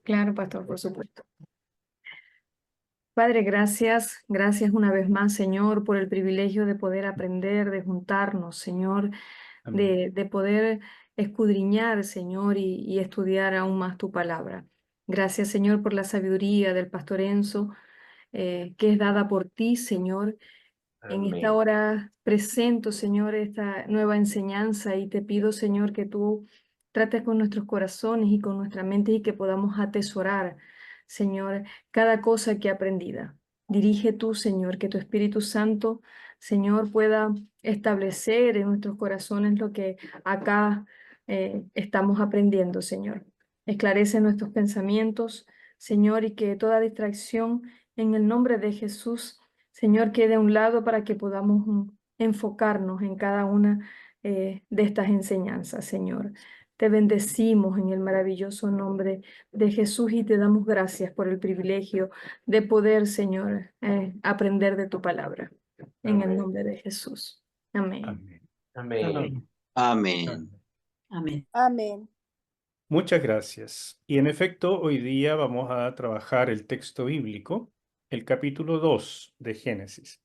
Claro, pastor, por supuesto. Padre, gracias, gracias una vez más, Señor, por el privilegio de poder aprender, de juntarnos, Señor, Amén. de poder escudriñar, Señor, y estudiar aún más tu palabra. Gracias, Señor, por la sabiduría del pastor Enzo, que es dada por ti, Señor. En esta Amén. hora presento, Señor, esta nueva enseñanza y te pido, Señor, que tú trates con nuestros corazones y con nuestra mente y que podamos atesorar, Señor, cada cosa que aprendida. Dirige tú, Señor, que tu Espíritu Santo, Señor, pueda establecer en nuestros corazones lo que acá estamos aprendiendo, Señor. Esclarece nuestros pensamientos, Señor, y que toda distracción en el nombre de Jesús, Señor, quede a un lado para que podamos enfocarnos en cada una de estas enseñanzas, Señor. Te bendecimos en el maravilloso nombre de Jesús y te damos gracias por el privilegio de poder, Señor, aprender de tu palabra. En el Amén. nombre de Jesús. Amén. Amén. Amén. Amén. Amén. Amén. Muchas gracias. Y en efecto, hoy día vamos a trabajar el texto bíblico, el capítulo 2 de Génesis.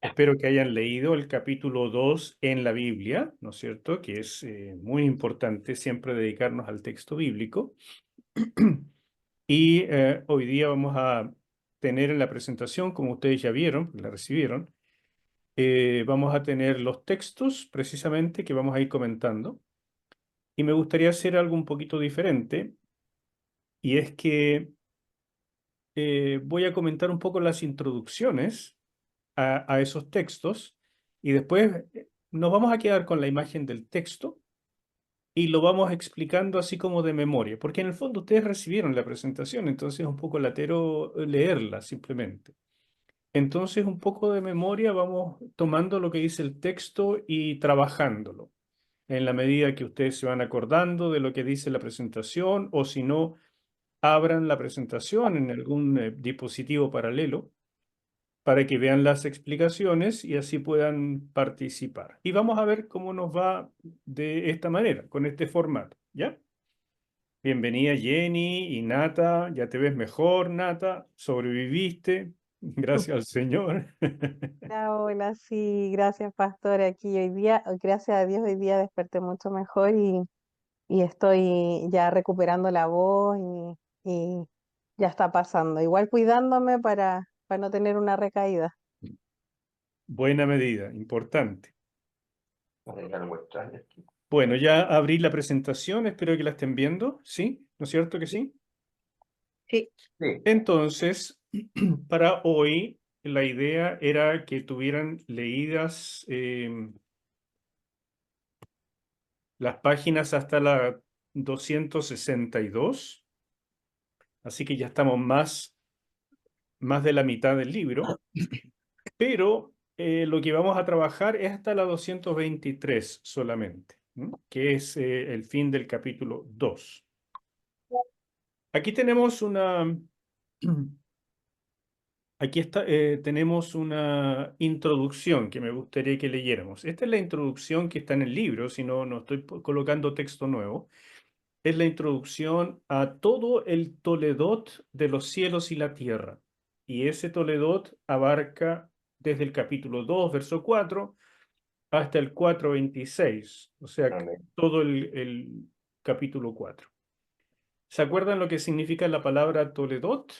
Espero que hayan leído el capítulo 2 en la Biblia, ¿no es cierto? Que es muy importante siempre dedicarnos al texto bíblico. Y hoy día vamos a tener en la presentación, como ustedes ya vieron, la recibieron, vamos a tener los textos precisamente que vamos a ir comentando. Y me gustaría hacer algo un poquito diferente, y es que voy a comentar un poco las introducciones a esos textos, y después nos vamos a quedar con la imagen del texto y lo vamos explicando así como de memoria, porque en el fondo ustedes recibieron la presentación, entonces es un poco latero leerla simplemente. Entonces, un poco de memoria, vamos tomando lo que dice el texto y trabajándolo en la medida que ustedes se van acordando de lo que dice la presentación, o si no, abran la presentación en algún dispositivo paralelo para que vean las explicaciones y así puedan participar. Y vamos a ver cómo nos va de esta manera, con este formato, ¿ya? Bienvenida Jenny y Nata, ya te ves mejor, Nata, sobreviviste, gracias al Señor. Hola, sí, gracias, pastor. Aquí hoy día, gracias a Dios, hoy día desperté mucho mejor y estoy ya recuperando la voz y ya está pasando. Igual cuidándome para no tener una recaída. Buena medida, importante. Hay algo extraño aquí. Bueno, ya abrí la presentación, espero que la estén viendo, ¿sí? ¿No es cierto que sí? Sí. Sí. Entonces, para hoy, la idea era que tuvieran leídas las páginas hasta la 262, así que ya estamos más de la mitad del libro, pero lo que vamos a trabajar es hasta la 223 solamente, ¿no? Que es el fin del capítulo 2. Aquí tenemos tenemos una introducción que me gustaría que leyéramos. Esta es la introducción que está en el libro, si no, no estoy colocando texto nuevo. Es la introducción a todo el Toledot de los cielos y la tierra. Y ese Toledot abarca desde el capítulo 2, verso 4, hasta el 4:26, o sea, Amén. todo el capítulo 4. ¿Se acuerdan lo que significa la palabra Toledot?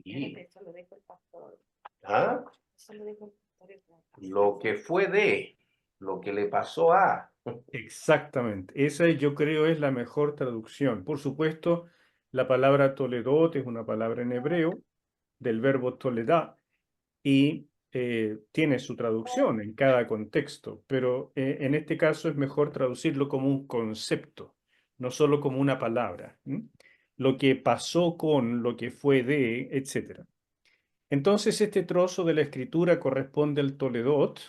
Y, Eso lo dijo el pastor. ¿ah? Eso lo dijo el pastor. Lo que fue de, lo que le pasó a. Exactamente, esa yo creo es la mejor traducción. Por supuesto, la palabra Toledot es una palabra en hebreo del verbo toledá y tiene su traducción en cada contexto, pero en este caso es mejor traducirlo como un concepto, no solo como una palabra. Lo que pasó con, lo que fue de, etc. Entonces, este trozo de la escritura corresponde al Toledot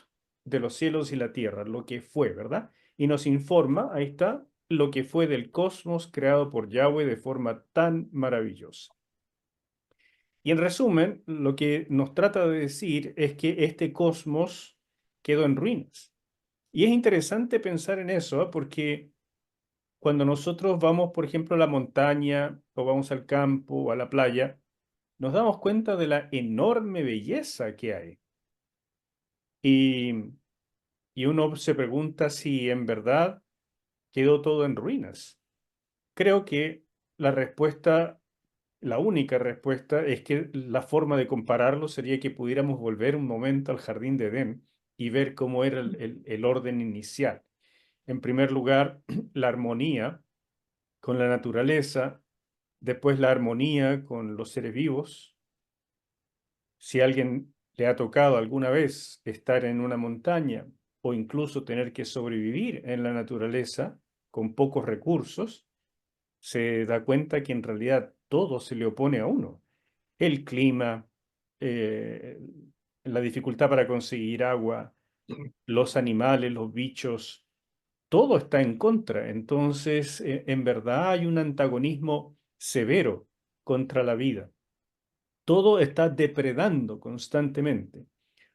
de los cielos y la tierra, lo que fue, ¿verdad? Y nos informa, ahí está, lo que fue del cosmos creado por Yahweh de forma tan maravillosa. Y en resumen, lo que nos trata de decir es que este cosmos quedó en ruinas. Y es interesante pensar en eso, porque cuando nosotros vamos, por ejemplo, a la montaña o vamos al campo o a la playa, nos damos cuenta de la enorme belleza que hay. Y, y uno se pregunta si en verdad quedó todo en ruinas. Creo que la respuesta, la única respuesta, es que la forma de compararlo sería que pudiéramos volver un momento al jardín de Edén y ver cómo era el orden inicial. En primer lugar, la armonía con la naturaleza, después la armonía con los seres vivos. Si a alguien le ha tocado alguna vez estar en una montaña o incluso tener que sobrevivir en la naturaleza con pocos recursos, se da cuenta que en realidad todo se le opone a uno. El clima, eh, la dificultad para conseguir agua, los animales, los bichos, todo está en contra. Entonces, en verdad hay un antagonismo severo contra la vida. Todo está depredando constantemente.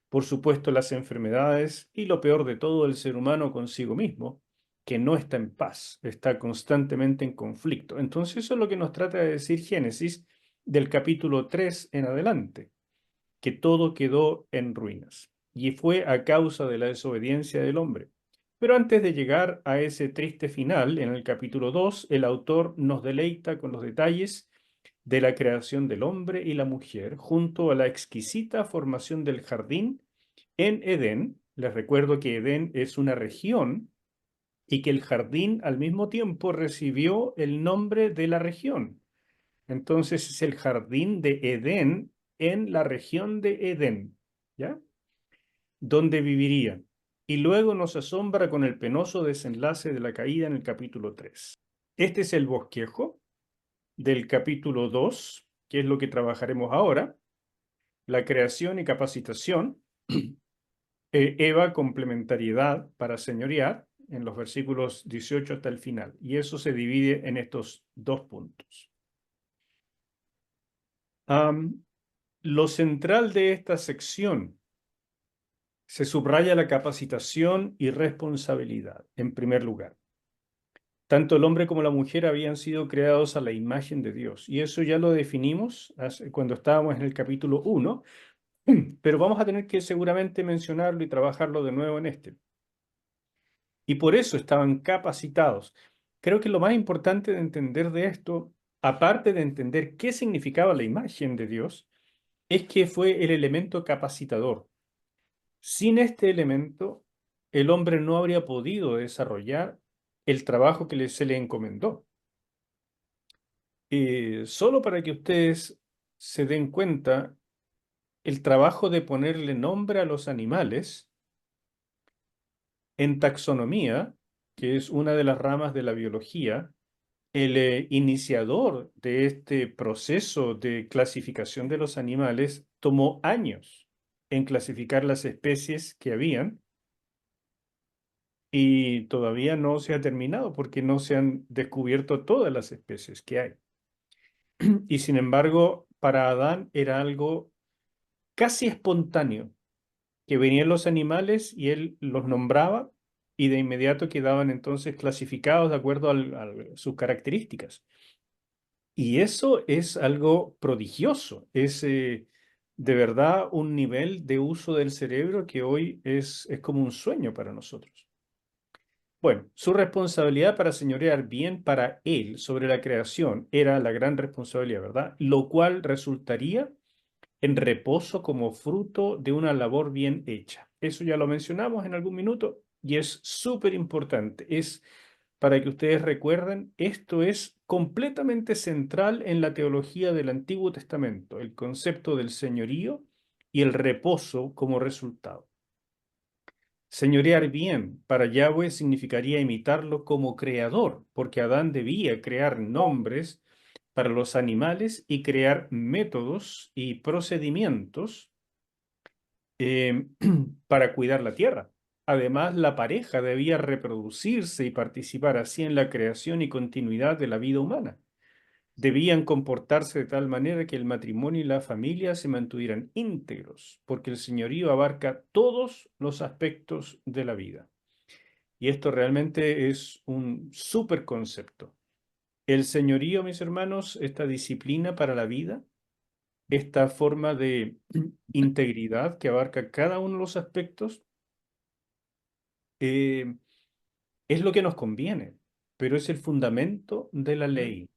Por supuesto, las enfermedades y lo peor de todo, el ser humano consigo mismo, que no está en paz, está constantemente en conflicto. Entonces, eso es lo que nos trata de decir Génesis del capítulo 3 en adelante, que todo quedó en ruinas y fue a causa de la desobediencia del hombre. Pero antes de llegar a ese triste final, en el capítulo 2, el autor nos deleita con los detalles de la creación del hombre y la mujer, junto a la exquisita formación del jardín en Edén. Les recuerdo que Edén es una región y que el jardín al mismo tiempo recibió el nombre de la región. Entonces es el jardín de Edén en la región de Edén, ¿ya? Donde viviría. Y luego nos asombra con el penoso desenlace de la caída en el capítulo 3. Este es el bosquejo del capítulo 2, que es lo que trabajaremos ahora, la creación y capacitación, Eva, complementariedad para señorear, en los versículos 18 hasta el final. Y eso se divide en estos dos puntos. Lo central de esta sección se subraya la capacitación y responsabilidad, en primer lugar. Tanto el hombre como la mujer habían sido creados a la imagen de Dios. Y eso ya lo definimos cuando estábamos en el capítulo 1, pero vamos a tener que seguramente mencionarlo y trabajarlo de nuevo en este. Y por eso estaban capacitados. Creo que lo más importante de entender de esto, aparte de entender qué significaba la imagen de Dios, es que fue el elemento capacitador. Sin este elemento, el hombre no habría podido desarrollar el trabajo que se le encomendó. Solo para que ustedes se den cuenta, el trabajo de ponerle nombre a los animales en taxonomía, que es una de las ramas de la biología, el iniciador de este proceso de clasificación de los animales tomó años en clasificar las especies que habían y todavía no se ha terminado porque no se han descubierto todas las especies que hay. Y sin embargo, para Adán era algo casi espontáneo, que venían los animales y él los nombraba y de inmediato quedaban entonces clasificados de acuerdo a sus características. Y eso es algo prodigioso, es de verdad un nivel de uso del cerebro que hoy es como un sueño para nosotros. Bueno, su responsabilidad para señorear bien para él sobre la creación era la gran responsabilidad, ¿verdad? Lo cual resultaría en reposo como fruto de una labor bien hecha. Eso ya lo mencionamos en algún minuto y es súper importante. Es para que ustedes recuerden, esto es completamente central en la teología del Antiguo Testamento, el concepto del señorío y el reposo como resultado. Señorear bien para Yahweh significaría imitarlo como creador, porque Adán debía crear nombres para los animales y crear métodos y procedimientos para cuidar la tierra. Además, la pareja debía reproducirse y participar así en la creación y continuidad de la vida humana. Debían comportarse de tal manera que el matrimonio y la familia se mantuvieran íntegros, porque el señorío abarca todos los aspectos de la vida. Y esto realmente es un súper concepto. El señorío, mis hermanos, esta disciplina para la vida, esta forma de integridad que abarca cada uno de los aspectos, eh, es lo que nos conviene, pero es el fundamento de la ley.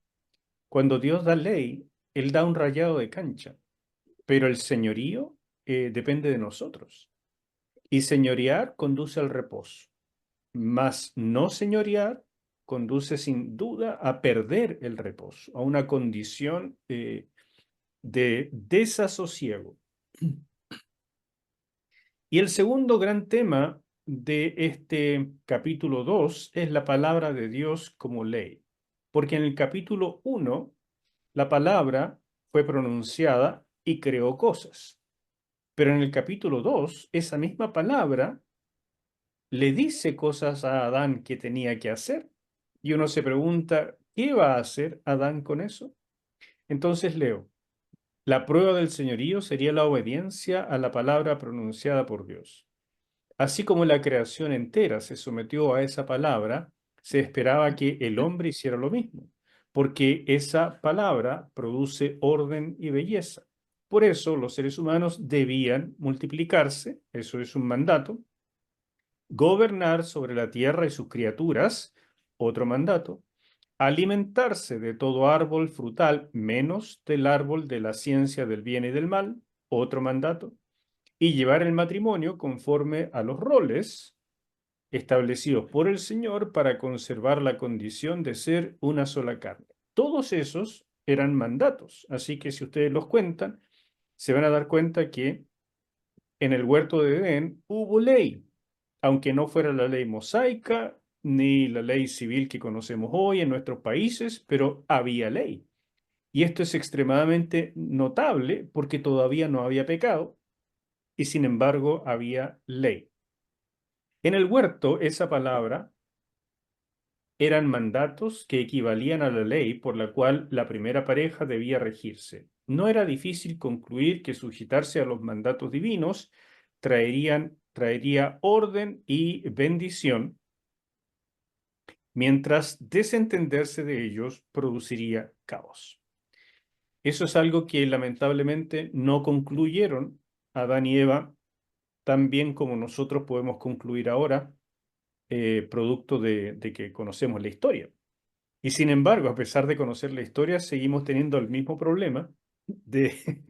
Cuando Dios da ley, Él da un rayado de cancha, pero el señorío depende de nosotros. Y señorear conduce al reposo, mas no señorear conduce sin duda a perder el reposo, a una condición de desasosiego. Y el segundo gran tema de este capítulo 2 es la palabra de Dios como ley. Porque en el capítulo 1, la palabra fue pronunciada y creó cosas. Pero en el capítulo 2, esa misma palabra le dice cosas a Adán que tenía que hacer. Y uno se pregunta, ¿qué va a hacer Adán con eso? Entonces leo, la prueba del señorío sería la obediencia a la palabra pronunciada por Dios. Así como la creación entera se sometió a esa palabra, se esperaba que el hombre hiciera lo mismo, porque esa palabra produce orden y belleza. Por eso los seres humanos debían multiplicarse, eso es un mandato, gobernar sobre la tierra y sus criaturas, otro mandato, alimentarse de todo árbol frutal menos del árbol de la ciencia del bien y del mal, otro mandato, y llevar el matrimonio conforme a los roles establecidos por el Señor para conservar la condición de ser una sola carne. Todos esos eran mandatos, así que si ustedes los cuentan, se van a dar cuenta que en el huerto de Edén hubo ley, aunque no fuera la ley mosaica ni la ley civil que conocemos hoy en nuestros países, pero había ley. Y esto es extremadamente notable porque todavía no había pecado y sin embargo había ley. En el huerto, esa palabra eran mandatos que equivalían a la ley por la cual la primera pareja debía regirse. No era difícil concluir que sujetarse a los mandatos divinos traería orden y bendición, mientras desentenderse de ellos produciría caos. Eso es algo que lamentablemente no concluyeron Adán y Eva tan bien como nosotros podemos concluir ahora, producto de que conocemos la historia. Y sin embargo, a pesar de conocer la historia, seguimos teniendo el mismo problema de,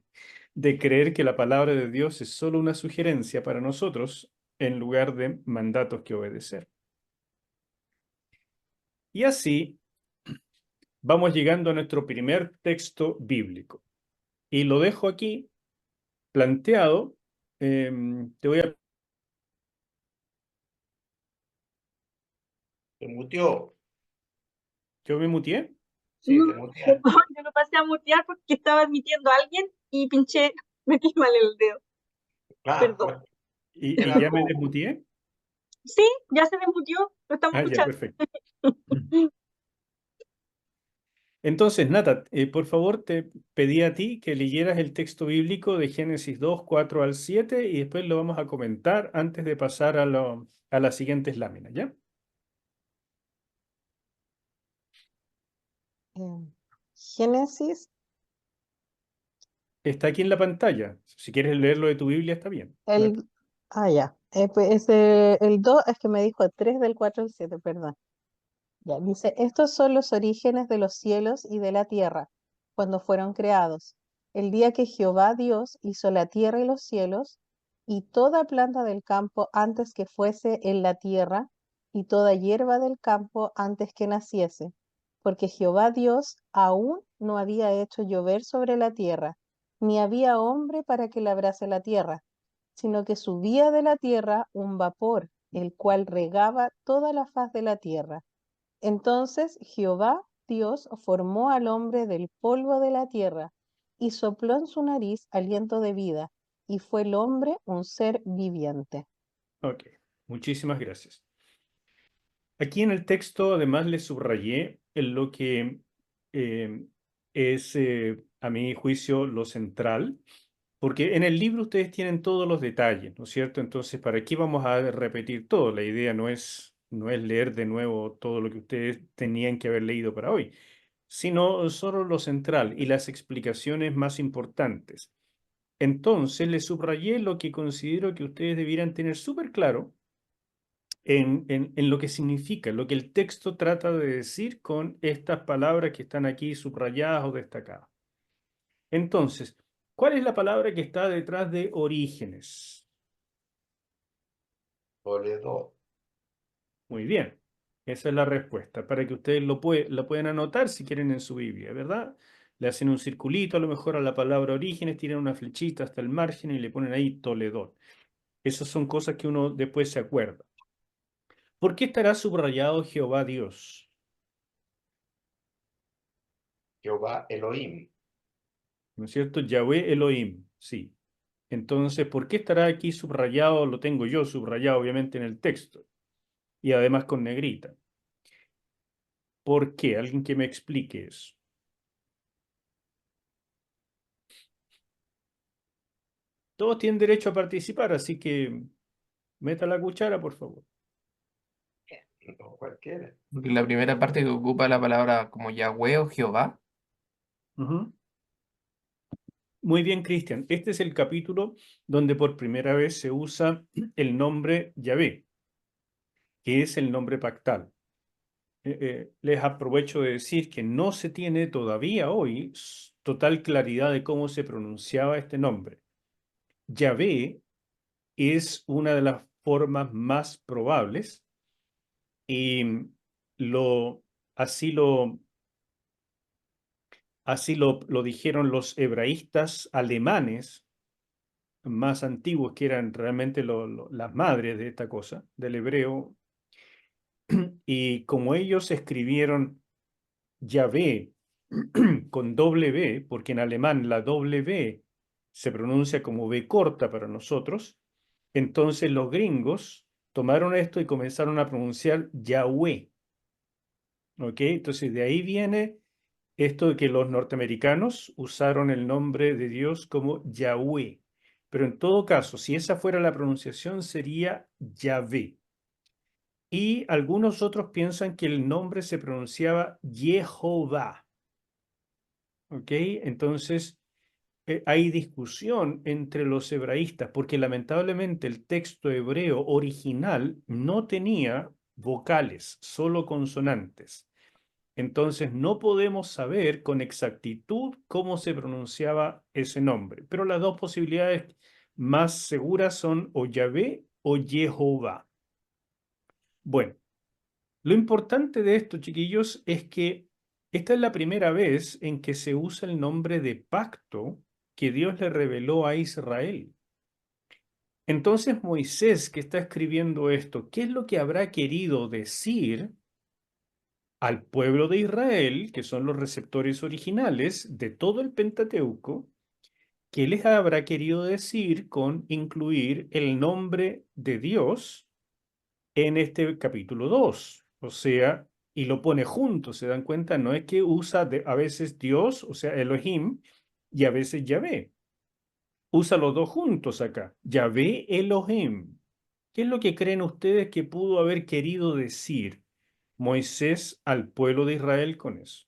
de creer que la palabra de Dios es solo una sugerencia para nosotros en lugar de mandatos que obedecer. Y así vamos llegando a nuestro primer texto bíblico. Y lo dejo aquí planteado. Te voy a... Te muteó. ¿Yo me muteé? Sí, No, te muteaste. perdón, yo lo pasé a mutear porque estaba admitiendo a alguien y pinché, metí mal el dedo. Claro, Perdón. ¿Y ya me desmuteé? Sí, ya se desmutió, lo estamos Ah, ya, escuchando. perfecto. Entonces, Nata, por favor, te pedí a ti que leyeras el texto bíblico de Génesis 2, 4 al 7 y después lo vamos a comentar antes de pasar a las siguientes láminas, ¿ya? Génesis, Está aquí en la pantalla. Si quieres leerlo de tu Biblia, está bien. el, ya, pues el 2 es que me dijo 3 del 4 al 7, perdón. Ya, dice, estos son los orígenes de los cielos y de la tierra, cuando fueron creados. El día que Jehová Dios hizo la tierra y los cielos, y toda planta del campo antes que fuese en la tierra, y toda hierba del campo antes que naciese, porque Jehová Dios aún no había hecho llover sobre la tierra, ni había hombre para que labrase la tierra, sino que subía de la tierra un vapor, el cual regaba toda la faz de la tierra. Entonces Jehová Dios formó al hombre del polvo de la tierra y sopló en su nariz aliento de vida, y fue el hombre un ser viviente. Ok, muchísimas gracias. Aquí en el texto, además, le subrayé en lo que eh, es, a mi juicio, lo central, porque en el libro ustedes tienen todos los detalles, ¿no es cierto? Entonces, ¿para qué vamos a repetir todo? La idea no es no es leer de nuevo todo lo que ustedes tenían que haber leído para hoy, sino solo lo central y las explicaciones más importantes. Entonces, les subrayé lo que considero que ustedes debieran tener súper claro en lo que significa, lo que el texto trata de decir con estas palabras que están aquí subrayadas o destacadas. Entonces, ¿cuál es la palabra que está detrás de orígenes? Toledo. Muy bien, esa es la respuesta, para que ustedes lo pueden anotar si quieren en su Biblia, ¿verdad? Le hacen un circulito a lo mejor a la palabra orígenes, tiran una flechita hasta el margen y le ponen ahí Toledón. Esas son cosas que uno después se acuerda. ¿Por qué estará subrayado Jehová Dios? Jehová Elohim. ¿No es cierto? Yahweh Elohim, sí. Entonces, ¿por qué estará aquí subrayado? Lo tengo yo subrayado, obviamente, en el texto. Y además con negrita. ¿Por qué? Alguien que me explique eso. Todos tienen derecho a participar, así que meta la cuchara, por favor. No cualquiera. Porque la primera parte que ocupa la palabra como Yahweh o Jehová. Ujú. Muy bien, Cristian. Este es el capítulo donde por primera vez se usa el nombre Yahvé, que es el nombre pactal. Les aprovecho de decir que no se tiene todavía hoy total claridad de cómo se pronunciaba este nombre. Yahvé es una de las formas más probables y lo, así lo, lo dijeron los hebraístas alemanes más antiguos, que eran realmente las madres de esta cosa, del hebreo, y como ellos escribieron Yahvé con doble B, porque en alemán la doble B se pronuncia como B corta para nosotros, entonces los gringos tomaron esto y comenzaron a pronunciar Yahweh. ¿Ok? Entonces de ahí viene esto de que los norteamericanos usaron el nombre de Dios como Yahweh. Pero en todo caso, si esa fuera la pronunciación, sería Yahvé. Y algunos otros piensan que el nombre se pronunciaba Jehová. ¿Ok? Entonces, hay discusión entre los hebraístas porque lamentablemente el texto hebreo original no tenía vocales, solo consonantes. Entonces no podemos saber con exactitud cómo se pronunciaba ese nombre, pero las dos posibilidades más seguras son o Yahvé o Jehová. Bueno, lo importante de esto, chiquillos, es que esta es la primera vez en que se usa el nombre de pacto que Dios le reveló a Israel. Entonces Moisés, que está escribiendo esto, ¿qué es lo que habrá querido decir al pueblo de Israel, que son los receptores originales de todo el Pentateuco? ¿Qué les habrá querido decir con incluir el nombre de Dios en este capítulo 2? O sea, y lo pone junto, ¿se dan cuenta? No es que usa a veces Dios, o sea, Elohim, y a veces Yahvé. Usa los dos juntos acá. Yahvé Elohim. ¿Qué es lo que creen ustedes que pudo haber querido decir Moisés al pueblo de Israel con eso?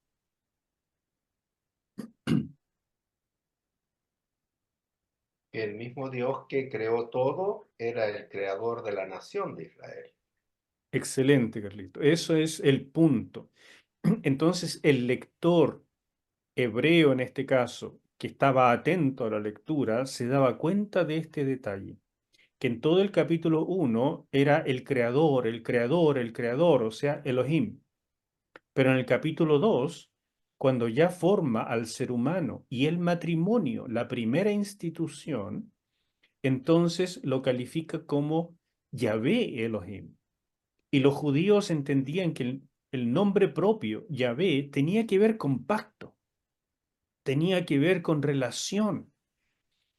Que el mismo Dios que creó todo era el creador de la nación de Israel. Excelente, Carlito. Eso es el punto. Entonces, el lector hebreo en este caso, que estaba atento a la lectura, se daba cuenta de este detalle, que en todo el capítulo 1 era el creador, el creador, el creador, o sea, Elohim. Pero en el capítulo 2, cuando ya forma al ser humano y el matrimonio, la primera institución, entonces lo califica como Yahvé Elohim. Y los judíos entendían que el nombre propio, Yahvé, tenía que ver con pacto, tenía que ver con relación.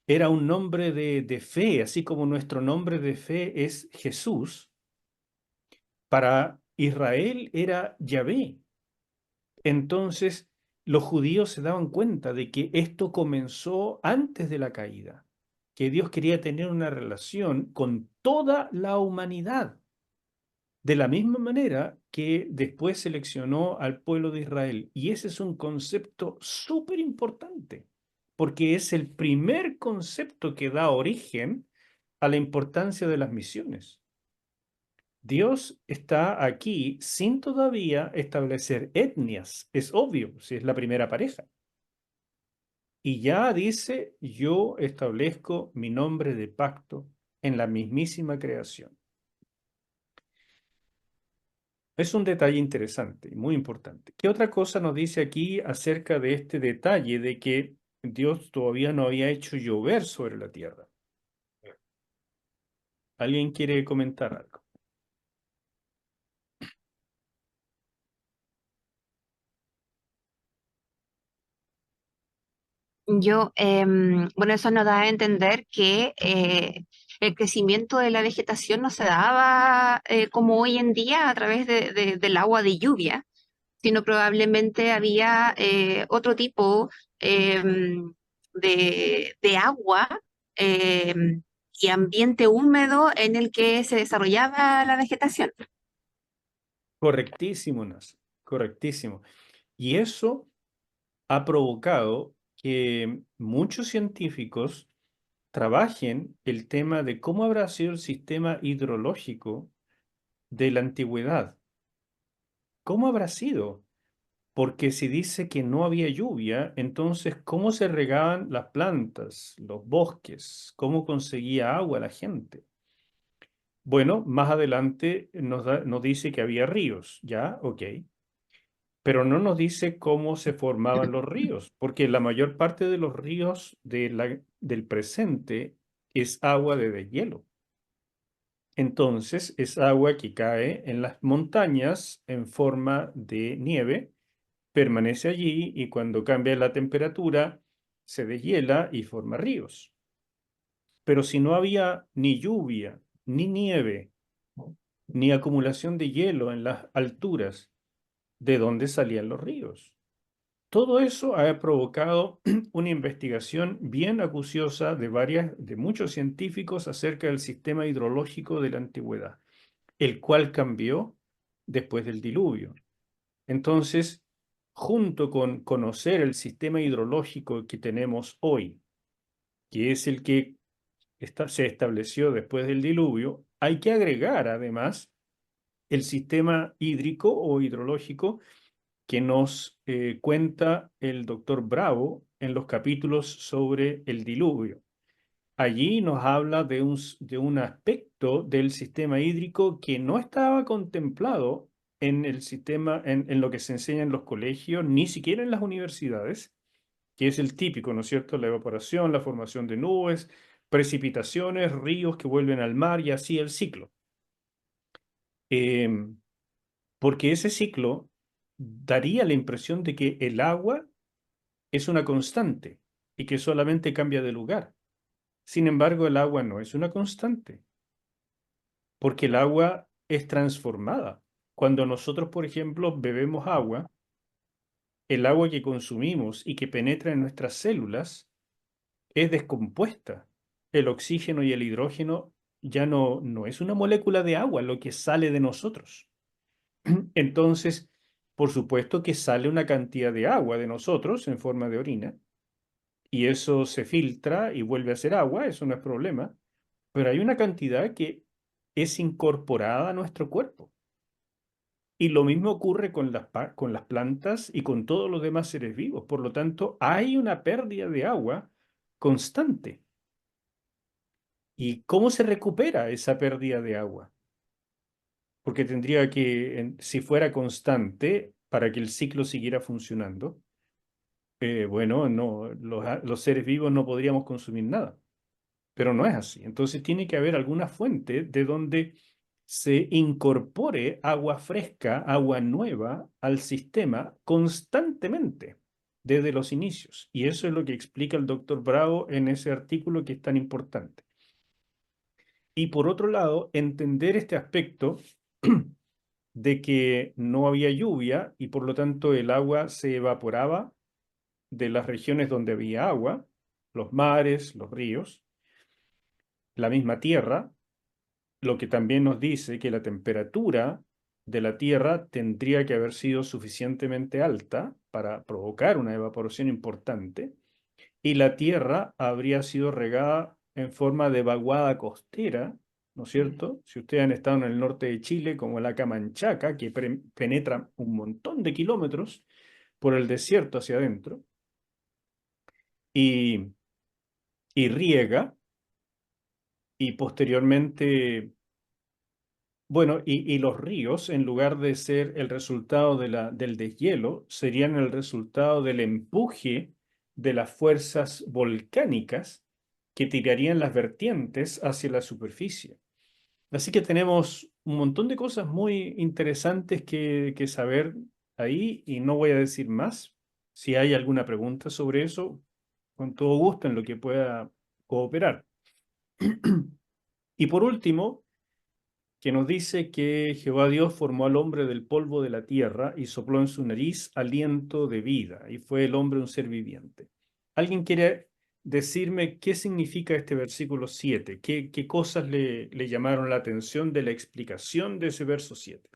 Era un nombre de fe, así como nuestro nombre de fe es Jesús. Para Israel era Yahvé. Entonces, los judíos se daban cuenta de que esto comenzó antes de la caída, que Dios quería tener una relación con toda la humanidad. De la misma manera que después seleccionó al pueblo de Israel. Y ese es un concepto súper importante, porque es el primer concepto que da origen a la importancia de las misiones. Dios está aquí sin todavía establecer etnias. Es obvio, si es la primera pareja. Y ya dice, yo establezco mi nombre de pacto en la mismísima creación. Es un detalle interesante y muy importante. ¿Qué otra cosa nos dice aquí acerca de este detalle de que Dios todavía no había hecho llover sobre la tierra? ¿Alguien quiere comentar algo? Bueno, eso nos da a entender que el crecimiento de la vegetación no se daba como hoy en día a través del agua de lluvia, sino probablemente había otro tipo de agua y ambiente húmedo en el que se desarrollaba la vegetación. Correctísimo, Nas. Correctísimo. Y eso ha provocado que muchos científicos trabajen el tema de cómo habrá sido el sistema hidrológico de la antigüedad. ¿Cómo habrá sido? Porque si dice que no había lluvia, entonces, ¿cómo se regaban las plantas, los bosques? ¿Cómo conseguía agua la gente? Bueno, más adelante nos dice que había ríos, ¿ya? Ok. Pero no nos dice cómo se formaban los ríos, porque la mayor parte de los ríos del presente es agua de deshielo. Entonces, es agua que cae en las montañas en forma de nieve, permanece allí y cuando cambia la temperatura se deshiela y forma ríos. Pero si no había ni lluvia, ni nieve, ni acumulación de hielo en las alturas, ¿de dónde salían los ríos? Todo eso ha provocado una investigación bien acuciosa de muchos científicos acerca del sistema hidrológico de la antigüedad, el cual cambió después del diluvio. Entonces, junto con conocer el sistema hidrológico que tenemos hoy, que es el que se estableció después del diluvio, hay que agregar además el sistema hídrico o hidrológico que nos cuenta el doctor Bravo en los capítulos sobre el diluvio. Allí nos habla de un aspecto del sistema hídrico que no estaba contemplado en el sistema, en lo que se enseña en los colegios, ni siquiera en las universidades, que es el típico, ¿no es cierto? La evaporación, la formación de nubes, precipitaciones, ríos que vuelven al mar y así el ciclo. Em, Porque ese ciclo daría la impresión de que el agua es una constante y que solamente cambia de lugar. Sin embargo, el agua no es una constante, porque el agua es transformada. Cuando nosotros, por ejemplo, bebemos agua, el agua que consumimos y que penetra en nuestras células es descompuesta. El oxígeno y el hidrógeno ya no es una molécula de agua lo que sale de nosotros. Entonces, por supuesto que sale una cantidad de agua de nosotros en forma de orina, y eso se filtra y vuelve a ser agua, eso no es problema, pero hay una cantidad que es incorporada a nuestro cuerpo. Y lo mismo ocurre con las plantas y con todos los demás seres vivos. Por lo tanto, hay una pérdida de agua constante. ¿Y cómo se recupera esa pérdida de agua? Porque tendría que, si fuera constante, para que el ciclo siguiera funcionando, bueno, no, los seres vivos no podríamos consumir nada. Pero no es así. Entonces tiene que haber alguna fuente de donde se incorpore agua fresca, agua nueva al sistema constantemente desde los inicios. Y eso es lo que explica el doctor Bravo en ese artículo que es tan importante. Y por otro lado, entender este aspecto de que no había lluvia y por lo tanto el agua se evaporaba de las regiones donde había agua, los mares, los ríos, la misma tierra, lo que también nos dice que la temperatura de la Tierra tendría que haber sido suficientemente alta para provocar una evaporación importante, y la Tierra habría sido regada en forma de vaguada costera, ¿no es cierto? Si ustedes han estado en el norte de Chile, como la Camanchaca, que penetra un montón de kilómetros por el desierto hacia adentro, y, y riega, y posteriormente, bueno, y los ríos, en lugar de ser el resultado del deshielo, serían el resultado del empuje de las fuerzas volcánicas que tirarían las vertientes hacia la superficie. Así que tenemos un montón de cosas muy interesantes que saber ahí, y no voy a decir más. Si hay alguna pregunta sobre eso, con todo gusto en lo que pueda cooperar. Y por último, que nos dice que Jehová Dios formó al hombre del polvo de la tierra y sopló en su nariz aliento de vida, y fue el hombre un ser viviente. ¿Alguien quiere decirme qué significa este versículo 7? ¿Qué cosas le llamaron la atención de la explicación de ese verso 7?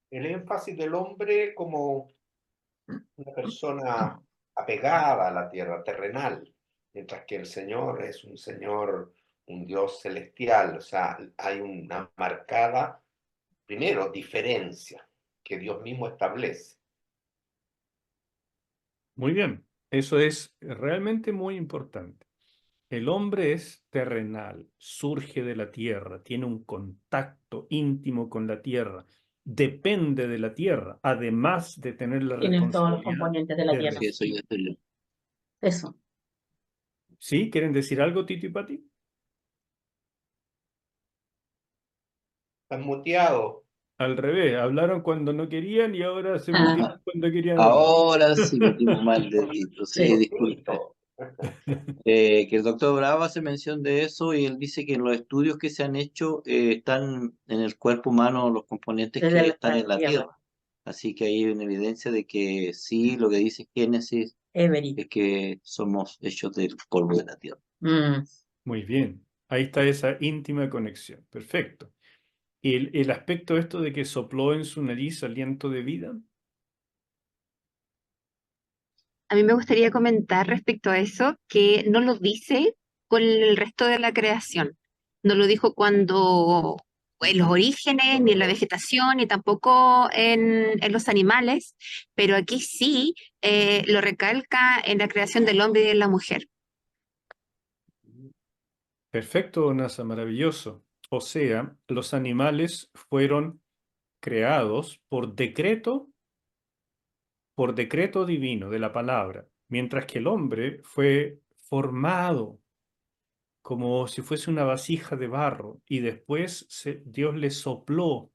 El énfasis del hombre como una persona apegada a la tierra terrenal, mientras que el Señor es un Señor, un Dios celestial. O sea, hay una marcada, primero, diferencia que Dios mismo establece. Muy bien, eso es realmente muy importante. El hombre es terrenal, surge de la tierra, tiene un contacto íntimo con la tierra, depende de la tierra, además de tener la Tienen todos los responsabilidad componentes de la de tierra. Sí, eso ya estoy. Eso. ¿Sí? ¿Quieren decir algo, Tito y Pati? Están muteados. Al revés, hablaron cuando no querían y ahora se Ah, mutearon cuando querían hablar. Ahora sí metimos mal dedito, sí, sí. disculpe. Que el doctor Bravo hace mención de eso y él dice que en los estudios que se han hecho están en el cuerpo humano los componentes Desde que la están en la tierra. Tierra. Así que hay una evidencia de que sí, lo que dice Génesis Every. es que somos hechos del polvo de la Tierra. Mm. Muy bien, ahí está esa íntima conexión. Perfecto. ¿Y el aspecto esto de que sopló en su nariz aliento de vida? A mí me gustaría comentar respecto a eso que no lo dice con el resto de la creación. No lo dijo cuando en los orígenes, ni en la vegetación, ni tampoco en los animales, pero aquí sí lo recalca en la creación del hombre y de la mujer. Perfecto, Nasa, maravilloso. O sea, los animales fueron creados por decreto divino de la palabra, mientras que el hombre fue formado como si fuese una vasija de barro, y después Dios le sopló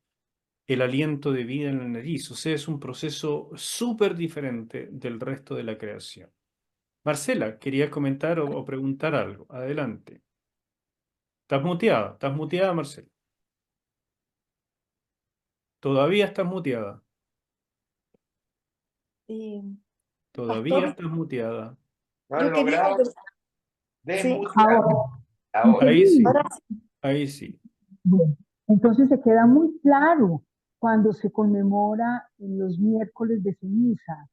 el aliento de vida en la nariz. O sea, es un proceso súper diferente del resto de la creación. Marcela, ¿querías comentar o preguntar algo? Adelante. Estás muteada, Marcela. Todavía estás muteada. Todavía Pastor, estás muteada. No yo han quería logrado conversar. Sí, desmutear. ahora, Ahí sí, ahora sí. ahí sí. Bueno, entonces se queda muy claro cuando se conmemora en los miércoles de ceniza,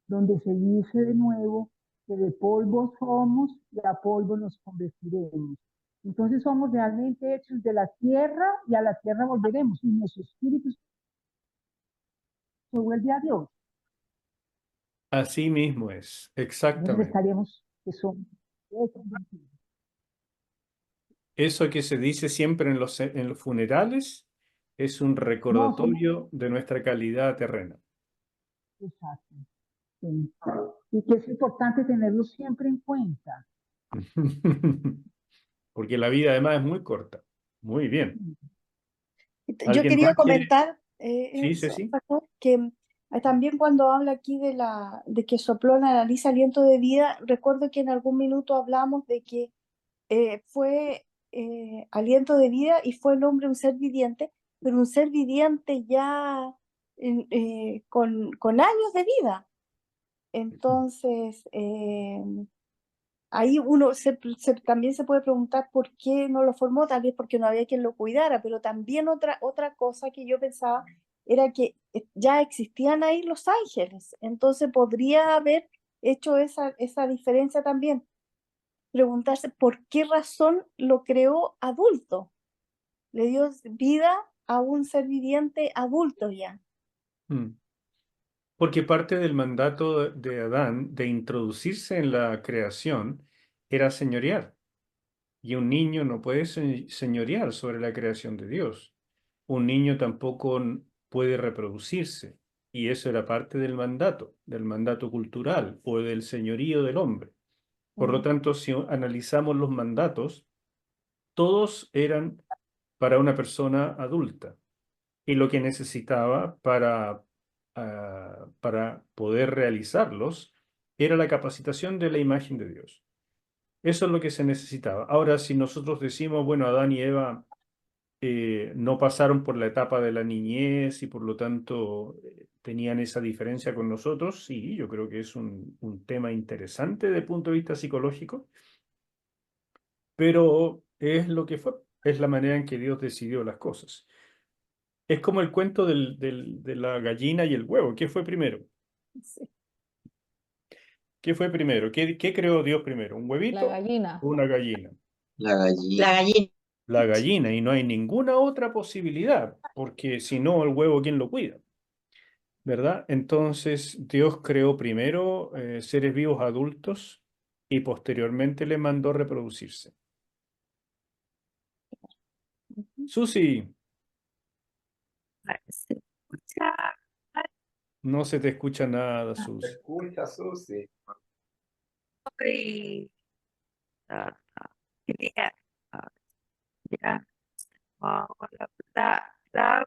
donde se dice de nuevo que de polvo somos y a polvo nos convertiremos. Entonces somos realmente hechos de la tierra y a la tierra volveremos y nuestro espíritu se vuelve a Dios. Así mismo es, Entonces exactamente. estaríamos que somos hechos de tierra. Eso que se dice siempre en los funerales es un No, somos recordatorio de nuestra calidad terrena. exacto. Sí. Y que es importante tenerlo siempre en cuenta. Porque la vida además es muy corta. Muy bien. Yo ¿Alguien quería más quiere? comentar Sí, eso, Ceci. pastor, que también cuando habla aquí de que sopló en la nariz aliento de vida, recuerdo que en algún minuto hablamos de que fue aliento de vida y fue el hombre un ser viviente, pero un ser viviente ya con años de vida. Entonces, ahí uno también se puede preguntar por qué no lo formó, tal vez porque no había quien lo cuidara, pero también otra cosa que yo pensaba era que ya existían ahí los ángeles, entonces podría haber hecho esa diferencia también. Preguntarse por qué razón lo creó adulto, le dio vida a un ser viviente adulto ya. Mm. Porque parte del mandato de Adán de introducirse en la creación era señorear. Y un niño no puede señorear sobre la creación de Dios. Un niño tampoco puede reproducirse. Y eso era parte del mandato cultural o del señorío del hombre. Por lo tanto, si analizamos los mandatos, todos eran para una persona adulta. Y lo que necesitaba para poder realizarlos era la capacitación de la imagen de Dios. Eso es lo que se necesitaba. Ahora, si nosotros decimos, bueno, Adán y Eva no pasaron por la etapa de la niñez y por lo tanto tenían esa diferencia con nosotros, sí, yo creo que es un tema interesante desde el punto de vista psicológico, pero es lo que fue, es la manera en que Dios decidió las cosas. Es como el cuento de la gallina y el huevo. ¿Qué fue primero? Sí. ¿Qué fue primero? ¿Qué creó Dios primero? ¿Un La huevito gallina. o una gallina? La gallina. La gallina. La gallina, y no hay ninguna otra posibilidad, porque si no, el huevo, ¿quién lo cuida? ¿Verdad? Entonces, Dios creó primero seres vivos adultos y posteriormente le mandó reproducirse. Susi, Se escucha. no se te escucha nada, ¿Se Susi. escucha, Susi? Ay, quería, ya, la-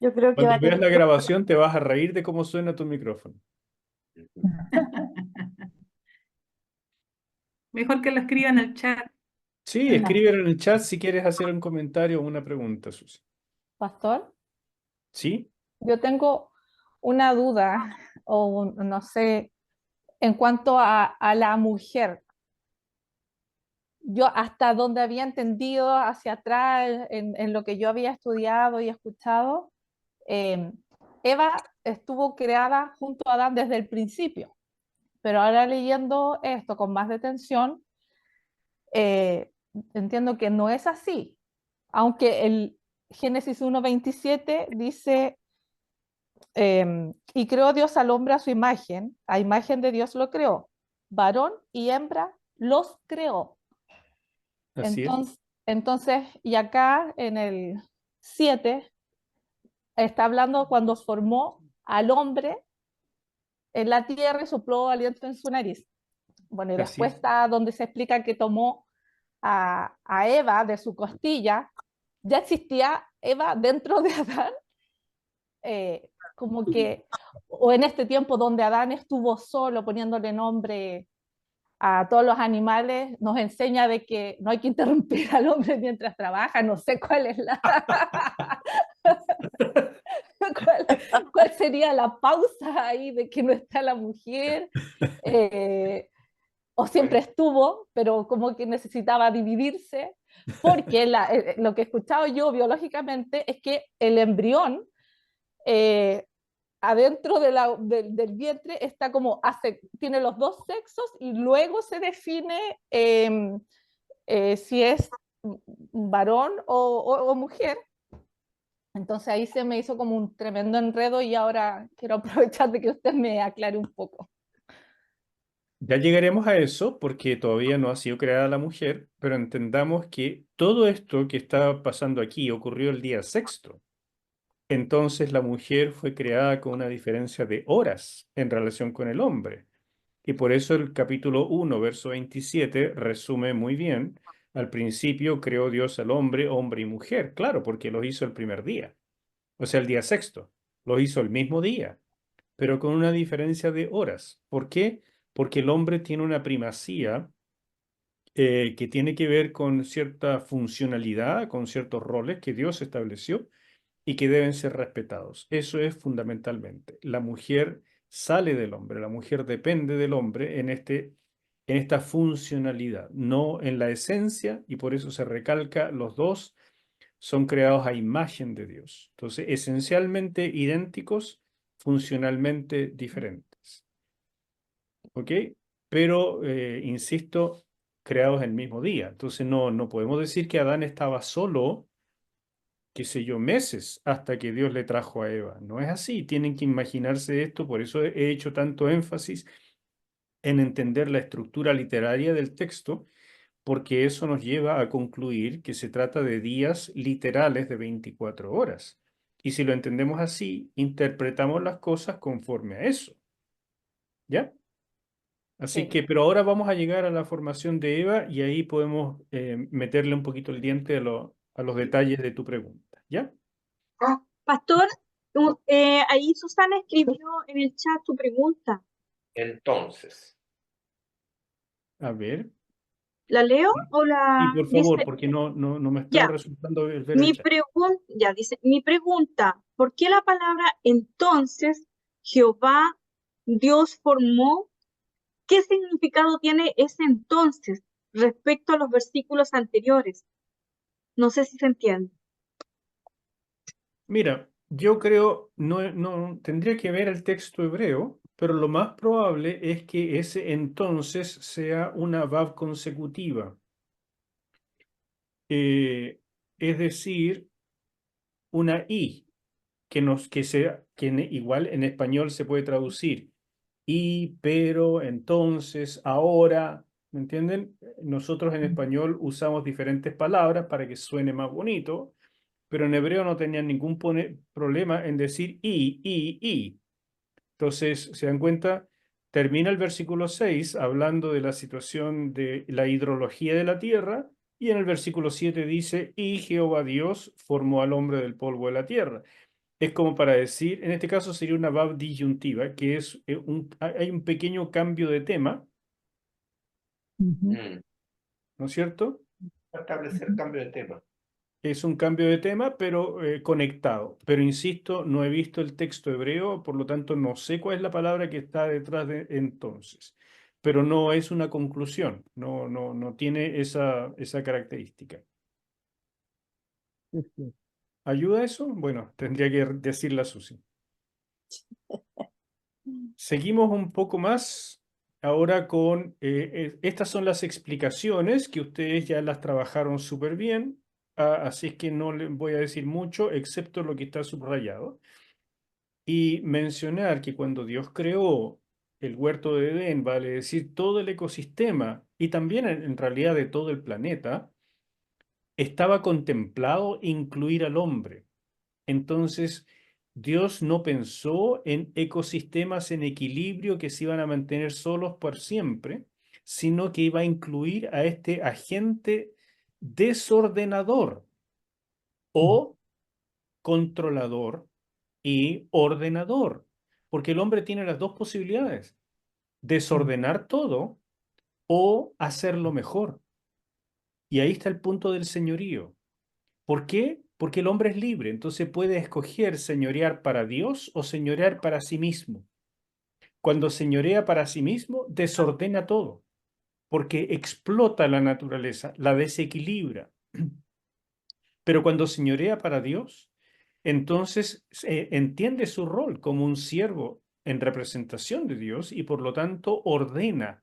Yo creo que va Cuando a veas tener la grabación te vas a reír de cómo suena tu micrófono. Mejor que lo escriba en el chat. Sí, escríbelo en el chat si quieres hacer un comentario o una pregunta, Susi. Pastor, ¿Sí? yo tengo una duda, o no sé, en cuanto a la mujer. Yo hasta donde había entendido hacia atrás, en lo que yo había estudiado y escuchado, eh, Eva estuvo creada junto a Adán desde el principio, pero ahora leyendo esto con más detención, eh, entiendo que no es así, aunque el Génesis 1:27 dice, y creó Dios al hombre a imagen de Dios lo creó, varón y hembra los creó. Así es. Entonces, y acá en el 7 está hablando cuando formó al hombre en la tierra y sopló aliento en su nariz. Bueno, y Así después es. está donde se explica que tomó a Eva de su costilla. Ya existía Eva dentro de Adán, como que, o en este tiempo donde Adán estuvo solo poniéndole nombre a todos los animales, nos enseña de que no hay que interrumpir al hombre mientras trabaja, no sé cuál es la... ¿Cuál sería la pausa ahí de que no está la mujer? O siempre estuvo, pero como que necesitaba dividirse, porque lo que he escuchado yo biológicamente es que el embrión eh, adentro del vientre está como, tiene los dos sexos y luego se define si es varón o mujer. Entonces ahí se me hizo como un tremendo enredo y ahora quiero aprovechar de que usted me aclare un poco. Ya llegaremos a eso porque todavía no ha sido creada la mujer, pero entendamos que todo esto que está pasando aquí ocurrió el día sexto. Entonces la mujer fue creada con una diferencia de horas en relación con el hombre. Y por eso el capítulo 1, verso 27, resume muy bien. Al principio creó Dios al hombre, hombre y mujer. Claro, porque los hizo el primer día. O sea, el día sexto. Los hizo el mismo día, pero con una diferencia de horas. ¿Por qué? Porque el hombre tiene una primacía que tiene que ver con cierta funcionalidad, con ciertos roles que Dios estableció y que deben ser respetados. Eso es fundamentalmente. La mujer sale del hombre, la mujer depende del hombre en este en esta funcionalidad, no en la esencia, y por eso se recalca, los dos son creados a imagen de Dios. Entonces, esencialmente idénticos, funcionalmente diferentes. ¿Ok? Pero, insisto, creados el mismo día. Entonces, no podemos decir que Adán estaba solo, qué sé yo, meses hasta que Dios le trajo a Eva. No es así. Tienen que imaginarse esto. Por eso he hecho tanto énfasis en entender la estructura literaria del texto, porque eso nos lleva a concluir que se trata de días literales de 24 horas. Y si lo entendemos así, interpretamos las cosas conforme a eso. ¿Ya? Así Sí. que, pero ahora vamos a llegar a la formación de Eva y ahí podemos meterle un poquito el diente a los detalles de tu pregunta. ¿Ya? Pastor, ahí Susana escribió en el chat su pregunta. Entonces, A ver. ¿La leo o Y la por favor, dice? porque no me estaba Ya, resultando ver el chat. dice, mi pregunta, ¿por qué la palabra entonces Jehová Dios formó? ¿Qué significado tiene ese entonces respecto a los versículos anteriores? No sé si se entiende. Mira, yo creo, no tendría que ver el texto hebreo, pero lo más probable es que ese entonces sea una vav consecutiva. Es decir, una i, igual en español se puede traducir y, pero, entonces, ahora, ¿me entienden? Nosotros en español usamos diferentes palabras para que suene más bonito, pero en hebreo no tenían ningún problema en decir y. Entonces, ¿se dan cuenta? Termina el versículo 6 hablando de la situación de la hidrología de la tierra, y en el versículo 7 dice, y Jehová Dios formó al hombre del polvo de la tierra. Es como para decir, en este caso sería una vav disyuntiva, que es hay un pequeño cambio de tema, Ujú. ¿no es cierto? establecer cambio de tema. Es un cambio de tema, pero conectado. Pero insisto, no he visto el texto hebreo, por lo tanto no sé cuál es la palabra que está detrás de entonces. Pero no es una conclusión, no tiene esa característica. Sí. ¿Ayuda eso? Bueno, tendría que decirla Susi. Seguimos un poco más ahora con, estas son las explicaciones que ustedes ya las trabajaron súper bien, así es que no les voy a decir mucho, excepto lo que está subrayado. Y mencionar que cuando Dios creó el huerto de Edén, vale decir todo el ecosistema y también en realidad de todo el planeta, estaba contemplado incluir al hombre. Entonces, Dios no pensó en ecosistemas en equilibrio que se iban a mantener solos por siempre, sino que iba a incluir a este agente desordenador o controlador y ordenador, porque el hombre tiene las dos posibilidades, desordenar todo o hacerlo mejor. Y ahí está el punto del señorío. ¿Por qué? Porque el hombre es libre, entonces puede escoger señorear para Dios o señorear para sí mismo. Cuando señorea para sí mismo, desordena todo, porque explota la naturaleza, la desequilibra. Pero cuando señorea para Dios, entonces entiende su rol como un siervo en representación de Dios y por lo tanto ordena,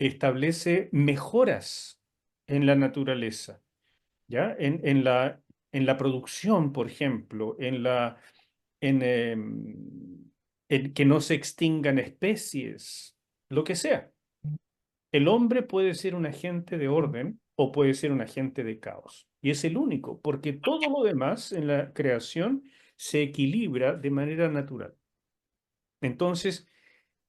establece mejoras en la naturaleza. ¿Ya? En la producción, por ejemplo, en que no se extingan especies, lo que sea. El hombre puede ser un agente de orden o puede ser un agente de caos. Y es el único, porque todo lo demás en la creación se equilibra de manera natural. Entonces,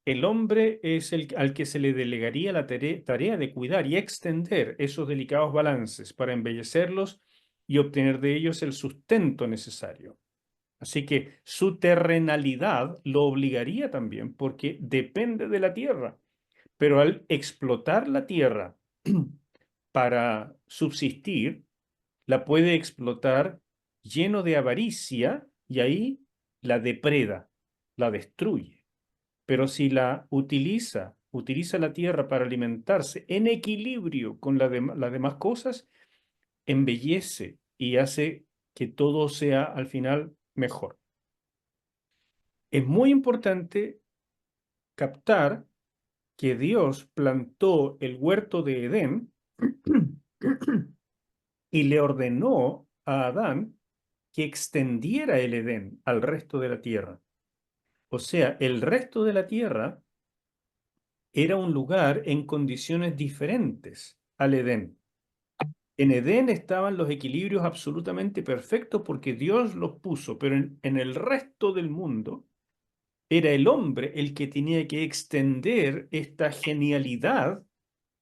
el hombre es el al que se le delegaría la tarea de cuidar y extender esos delicados balances para embellecerlos y obtener de ellos el sustento necesario. Así que su terrenalidad lo obligaría también porque depende de la tierra, pero al explotar la tierra para subsistir, la puede explotar lleno de avaricia y ahí la depreda, la destruye. Pero si la utiliza utiliza la tierra para alimentarse en equilibrio con las demás cosas, embellece y hace que todo sea al final mejor. Es muy importante captar que Dios plantó el huerto de Edén y le ordenó a Adán que extendiera el Edén al resto de la tierra. O sea, el resto de la tierra era un lugar en condiciones diferentes al Edén. En Edén estaban los equilibrios absolutamente perfectos porque Dios los puso, pero en el resto del mundo era el hombre el que tenía que extender esta genialidad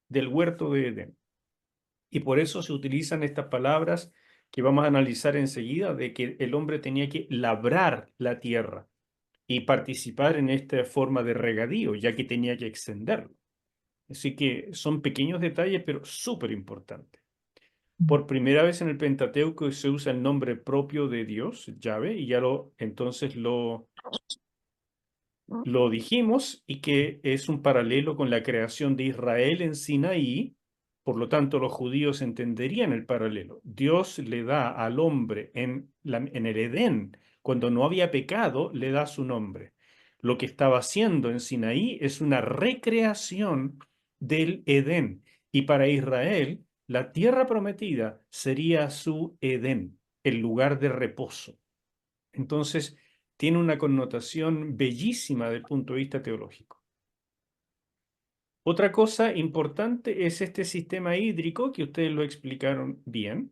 del huerto de Edén. Y por eso se utilizan estas palabras que vamos a analizar enseguida, de que el hombre tenía que labrar la tierra y participar en esta forma de regadío, ya que tenía que extenderlo. Así que son pequeños detalles, pero súper importantes. Por primera vez en el Pentateuco se usa el nombre propio de Dios, Yahvé, y ya entonces lo dijimos, y que es un paralelo con la creación de Israel en Sinaí. Por lo tanto, los judíos entenderían el paralelo. Dios le da al hombre en el Edén, cuando no había pecado, le da su nombre. Lo que estaba haciendo en Sinaí es una recreación del Edén. Y para Israel, la tierra prometida sería su Edén, el lugar de reposo. Entonces, tiene una connotación bellísima desde el punto de vista teológico. Otra cosa importante es este sistema hídrico que ustedes lo explicaron bien.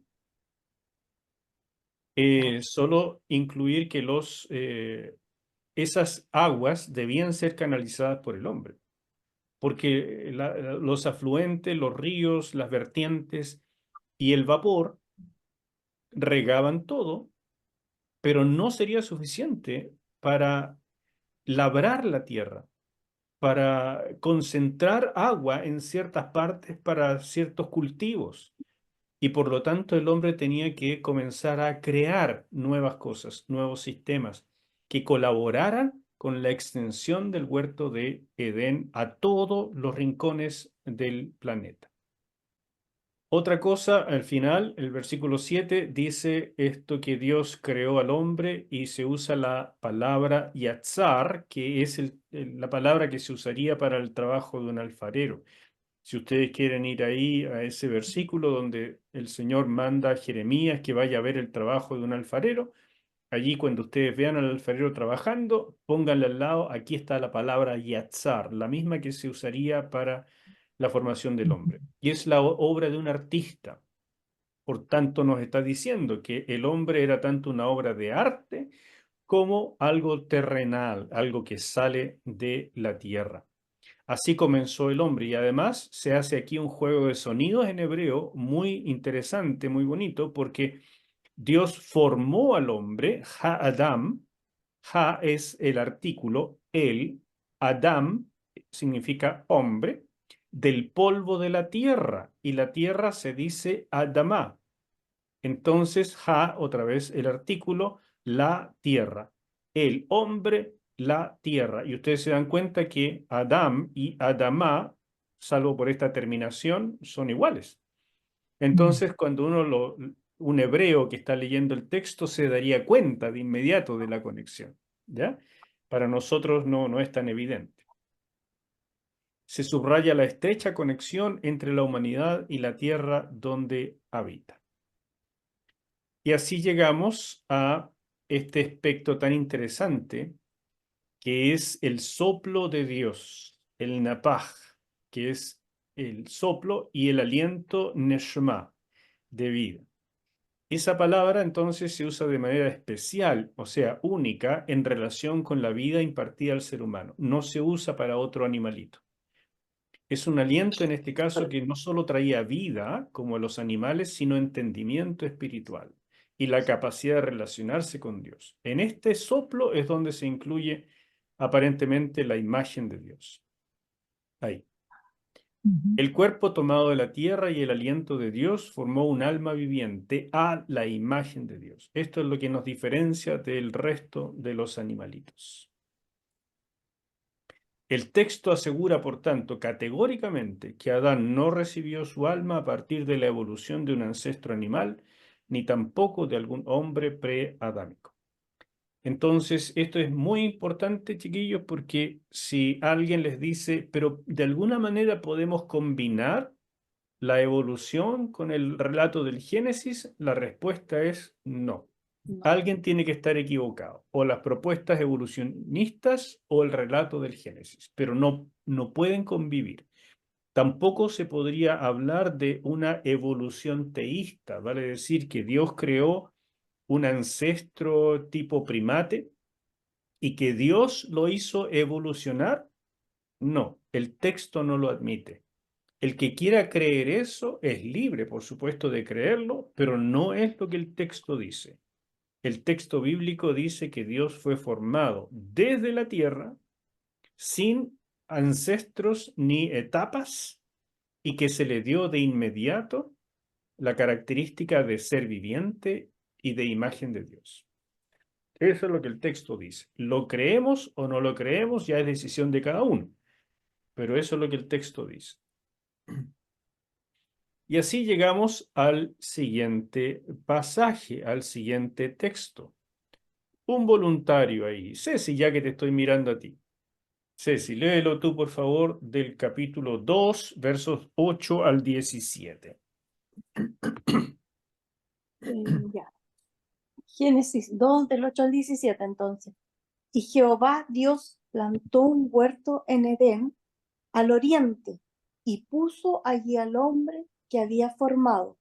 Solo incluir que esas aguas debían ser canalizadas por el hombre, porque los afluentes, los ríos, las vertientes y el vapor regaban todo, pero no sería suficiente para labrar la tierra, para concentrar agua en ciertas partes para ciertos cultivos. Y por lo tanto el hombre tenía que comenzar a crear nuevas cosas, nuevos sistemas que colaboraran con la extensión del huerto de Edén a todos los rincones del planeta. Otra cosa, al final, el versículo 7 dice esto, que Dios creó al hombre, y se usa la palabra yatzar, que es la palabra que se usaría para el trabajo de un alfarero. Si ustedes quieren ir ahí a ese versículo donde el Señor manda a Jeremías que vaya a ver el trabajo de un alfarero, allí cuando ustedes vean al alfarero trabajando, pónganle al lado, aquí está la palabra yatzar, la misma que se usaría para la formación del hombre. Y es la obra de un artista. Por tanto, nos está diciendo que el hombre era tanto una obra de arte como algo terrenal, algo que sale de la tierra. Así comenzó el hombre, y además se hace aquí un juego de sonidos en hebreo muy interesante, muy bonito, porque Dios formó al hombre, Ha-Adam. Ha es el artículo, el, Adam significa hombre, del polvo de la tierra, y la tierra se dice Adamá. Entonces, Ha, otra vez el artículo, la tierra. El hombre, la tierra. Y ustedes se dan cuenta que Adam y Adamá, salvo por esta terminación, son iguales. Entonces, cuando un hebreo que está leyendo el texto se daría cuenta de inmediato de la conexión, ¿ya? Para nosotros no es tan evidente. Se subraya la estrecha conexión entre la humanidad y la tierra donde habita. Y así llegamos a este aspecto tan interesante que es el soplo de Dios, el napaj, que es el soplo, y el aliento neshma, de vida. Esa palabra entonces se usa de manera especial, o sea, única, en relación con la vida impartida al ser humano. No se usa para otro animalito. Es un aliento en este caso que no solo traía vida, como los animales, sino entendimiento espiritual y la capacidad de relacionarse con Dios. En este soplo es donde se incluye aparentemente la imagen de Dios. Ahí. El cuerpo tomado de la tierra y el aliento de Dios formó un alma viviente a la imagen de Dios. Esto es lo que nos diferencia del resto de los animalitos. El texto asegura, por tanto, categóricamente que Adán no recibió su alma a partir de la evolución de un ancestro animal, ni tampoco de algún hombre pre-adámico. Entonces, esto es muy importante, chiquillos, porque si alguien les dice, pero de alguna manera podemos combinar la evolución con el relato del Génesis, la respuesta es no. No. Alguien tiene que estar equivocado, o las propuestas evolucionistas o el relato del Génesis, pero no pueden convivir. Tampoco se podría hablar de una evolución teísta, vale decir que Dios creó un ancestro tipo primate y que Dios lo hizo evolucionar. No, el texto no lo admite. El que quiera creer eso es libre, por supuesto, de creerlo, pero no es lo que el texto dice. El texto bíblico dice que Dios fue formado desde la tierra, sin ancestros ni etapas, y que se le dio de inmediato la característica de ser viviente y de imagen de Dios. Eso es lo que el texto dice. Lo creemos o no lo creemos, ya es decisión de cada uno, pero eso es lo que el texto dice. Y así llegamos al siguiente pasaje, al siguiente texto. Un voluntario ahí. Ceci, ya que te estoy mirando a ti. Ceci, léelo tú, por favor, del capítulo 2, versos 8 al 17. Ya. Génesis 2, del 8 al 17, entonces. Y Jehová Dios plantó un huerto en Edén, al oriente, y puso allí al hombre que había formado.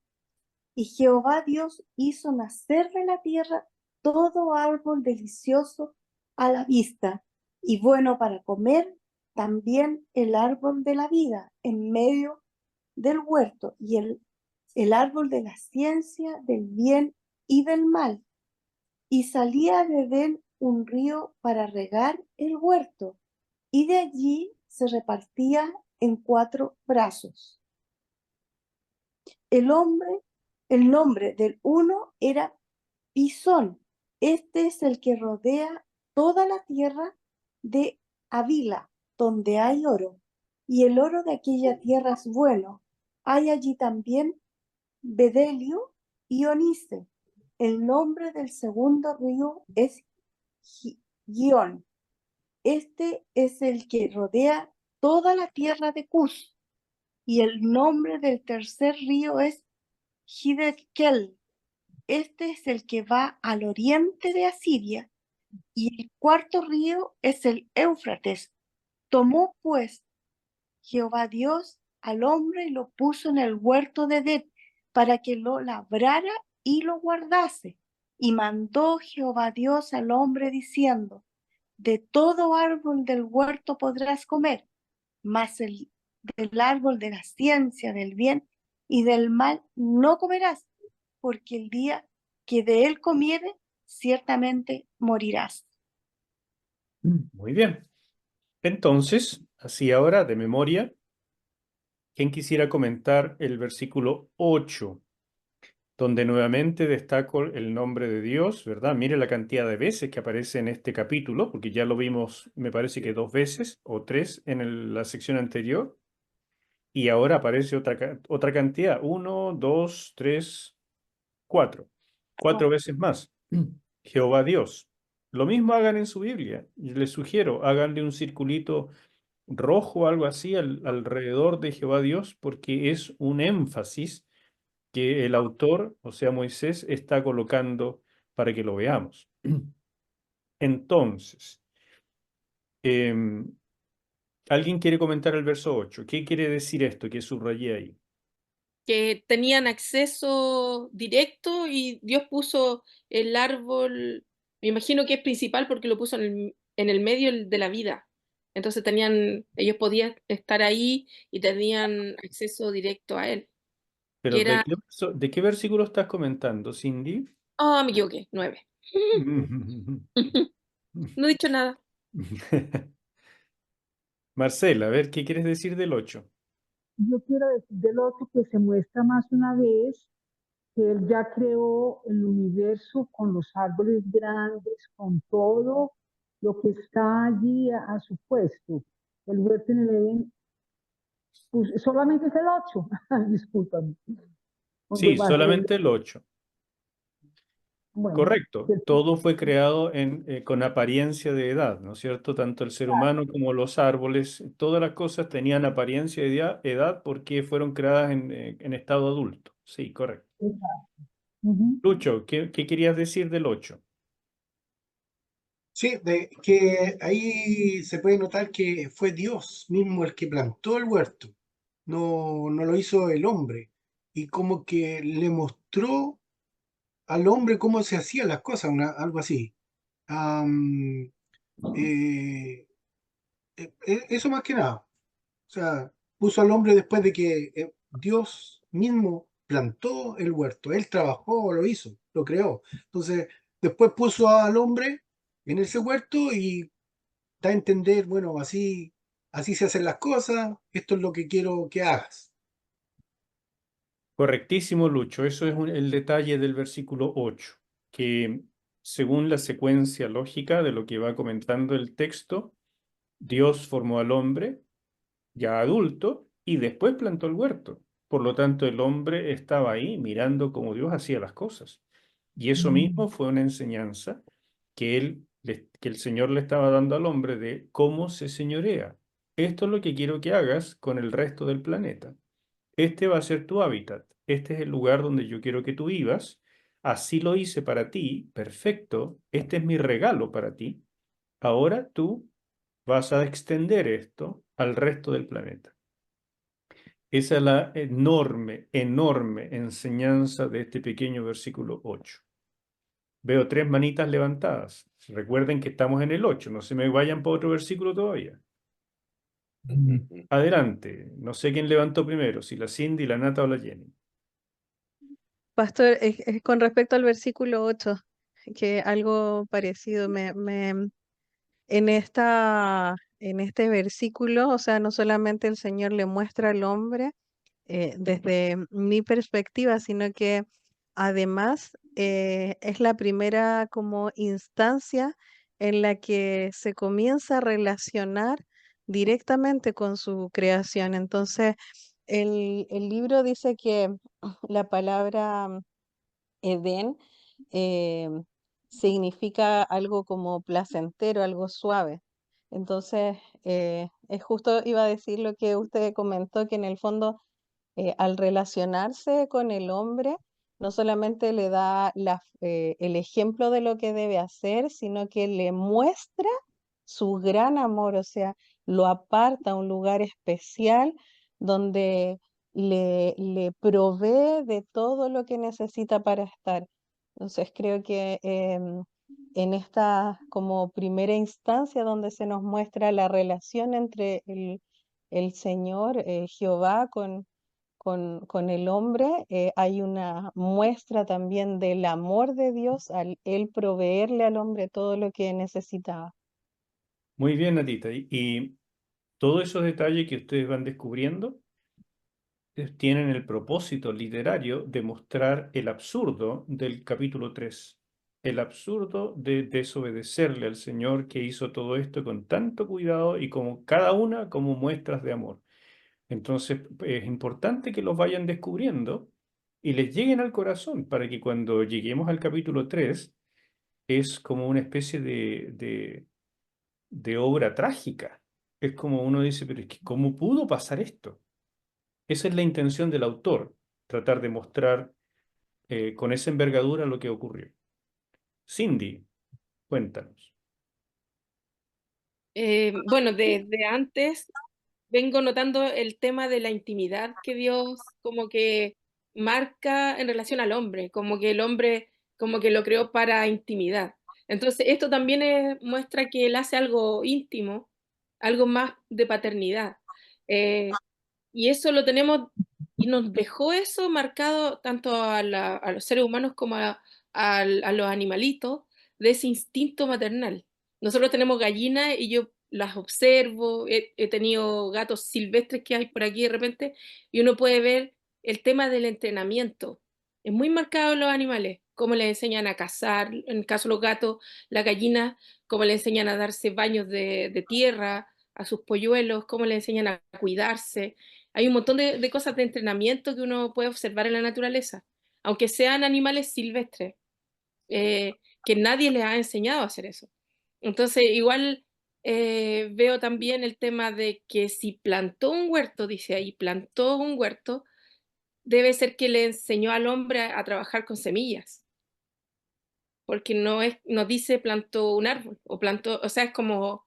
Y Jehová Dios hizo nacer de la tierra todo árbol delicioso a la vista y bueno para comer, también el árbol de la vida en medio del huerto y el árbol de la ciencia del bien y del mal. Y salía de Edén un río para regar el huerto, y de allí se repartía en 4 brazos. El nombre del uno era Pisón. Este es el que rodea toda la tierra de Havila, donde hay oro. Y el oro de aquella tierra es bueno. Hay allí también bedelio y onice. El nombre del segundo río es Gión. Este es el que rodea toda la tierra de Cus. Y el nombre del tercer río es Hiddekel. Este es el que va al oriente de Asiria. Y el cuarto río es el Éufrates. Tomó pues Jehová Dios al hombre y lo puso en el huerto de Edén para que lo labrara y lo guardase. Y mandó Jehová Dios al hombre diciendo: de todo árbol del huerto podrás comer, mas del árbol de la ciencia del bien y del mal no comerás, porque el día que de él comiere, ciertamente morirás. Muy bien. Entonces, así ahora de memoria, ¿quién quisiera comentar el versículo 8, donde nuevamente destaco el nombre de Dios, ¿verdad? Mire la cantidad de veces que aparece en este capítulo, porque ya lo vimos, me parece que 2 veces o 3 en la sección anterior, y ahora aparece otra cantidad, 1, 2, 3, 4. 4 veces más. Jehová Dios. Lo mismo hagan en su Biblia. Y les sugiero, háganle un circulito rojo, algo así, alrededor de Jehová Dios, porque es un énfasis que el autor, o sea, Moisés, está colocando para que lo veamos. Entonces, ¿alguien quiere comentar el verso 8? ¿Qué quiere decir esto que subrayé ahí? Que tenían acceso directo y Dios puso el árbol, me imagino que es principal porque lo puso en el medio de la vida. Entonces ellos podían estar ahí y tenían acceso directo a él. Pero Que era, ¿de qué versículo estás comentando, Cindy? me equivoqué, 9. No he dicho nada. Marcela, a ver, ¿qué quieres decir del 8? Yo quiero decir del otro que se muestra más una vez que él ya creó el universo con los árboles grandes, con todo lo que está allí a su puesto. El huerto en el Edén, pues, solamente es el 8. Discúlpame. Sí, Va a ser solamente el 8. bueno, Correcto. Todo fue creado con apariencia de edad, ¿no es cierto? Tanto el ser humano como los árboles, todas las cosas tenían apariencia de edad porque fueron creadas en estado adulto. Sí, correcto. exacto. Ujú. Lucho, ¿qué querías decir del 8? Sí, que ahí se puede notar que fue Dios mismo el que plantó el huerto, no lo hizo el hombre, y como que le mostró al hombre cómo se hacían las cosas, algo así. Am, eh, Eso más que nada. O sea, puso al hombre después de que Dios mismo plantó el huerto. Él trabajó, lo hizo, lo creó. Entonces, después puso al hombre en ese huerto y da a entender, bueno, así se hacen las cosas, esto es lo que quiero que hagas. Correctísimo, Lucho. Eso es el detalle del versículo 8, que según la secuencia lógica de lo que va comentando el texto, Dios formó al hombre ya adulto y después plantó el huerto. Por lo tanto, el hombre estaba ahí mirando cómo Dios hacía las cosas. Y eso mismo fue una enseñanza que el Señor le estaba dando al hombre de cómo se señorea. Esto es lo que quiero que hagas con el resto del planeta. Este va a ser tu hábitat. Este es el lugar donde yo quiero que tú vivas. Así lo hice para ti. Perfecto. Este es mi regalo para ti. Ahora tú vas a extender esto al resto del planeta. Esa es la enorme, enorme enseñanza de este pequeño versículo 8. Veo 3 manitas levantadas. Recuerden que estamos en el 8. No se me vayan por otro versículo todavía. Adelante. No sé quién levantó primero, si la Cindy, la Nata o la Jenny. Pastor, con respecto al versículo 8, que algo parecido en este versículo, o sea, no solamente el Señor le muestra al hombre desde mi perspectiva, sino que además es la primera como instancia en la que se comienza a relacionar directamente con su creación. Entonces, el libro dice que la palabra Edén eh, significa algo como placentero, algo suave. Entonces, es justo iba a decir lo que usted comentó, que en el fondo, al relacionarse con el hombre, no solamente le da el ejemplo de lo que debe hacer, sino que le muestra su gran amor, o sea, lo aparta a un lugar especial donde le provee de todo lo que necesita para estar. Entonces creo que en esta como primera instancia donde se nos muestra la relación entre el Señor, Jehová, con el hombre, hay una muestra también del amor de Dios al él proveerle al hombre todo lo que necesitaba. Muy bien, Natita. Y todos esos detalles que ustedes van descubriendo tienen el propósito literario de mostrar el absurdo del capítulo 3. El absurdo de desobedecerle al Señor que hizo todo esto con tanto cuidado y como cada una como muestras de amor. Entonces, es importante que los vayan descubriendo y les lleguen al corazón para que cuando lleguemos al capítulo 3 es como una especie de obra trágica. Es como uno dice, pero es que ¿cómo pudo pasar esto? Esa es la intención del autor, tratar de mostrar con esa envergadura lo que ocurrió. Cindy, cuéntanos. Bueno, desde antes vengo notando el tema de la intimidad que Dios como que marca en relación al hombre, como que el hombre como que lo creó para intimidad. Entonces, esto también muestra que él hace algo íntimo, algo más de paternidad. Eh, y eso lo tenemos, y nos dejó eso marcado tanto a los seres humanos como a los animalitos, de ese instinto maternal. Nosotros tenemos gallinas y yo las observo, he tenido gatos silvestres que hay por aquí de repente, y uno puede ver el tema del entrenamiento. Es muy marcado en los animales, cómo les enseñan a cazar, en el caso de los gatos, las gallinas, cómo les enseñan a darse baños de tierra, a sus polluelos, cómo le enseñan a cuidarse. Hay un montón de cosas de entrenamiento que uno puede observar en la naturaleza, aunque sean animales silvestres, que nadie les ha enseñado a hacer eso. Entonces, igual veo también el tema de que si plantó un huerto, dice ahí, plantó un huerto, debe ser que le enseñó al hombre a trabajar con semillas, porque no dice plantó un árbol, o plantó, o sea, es como,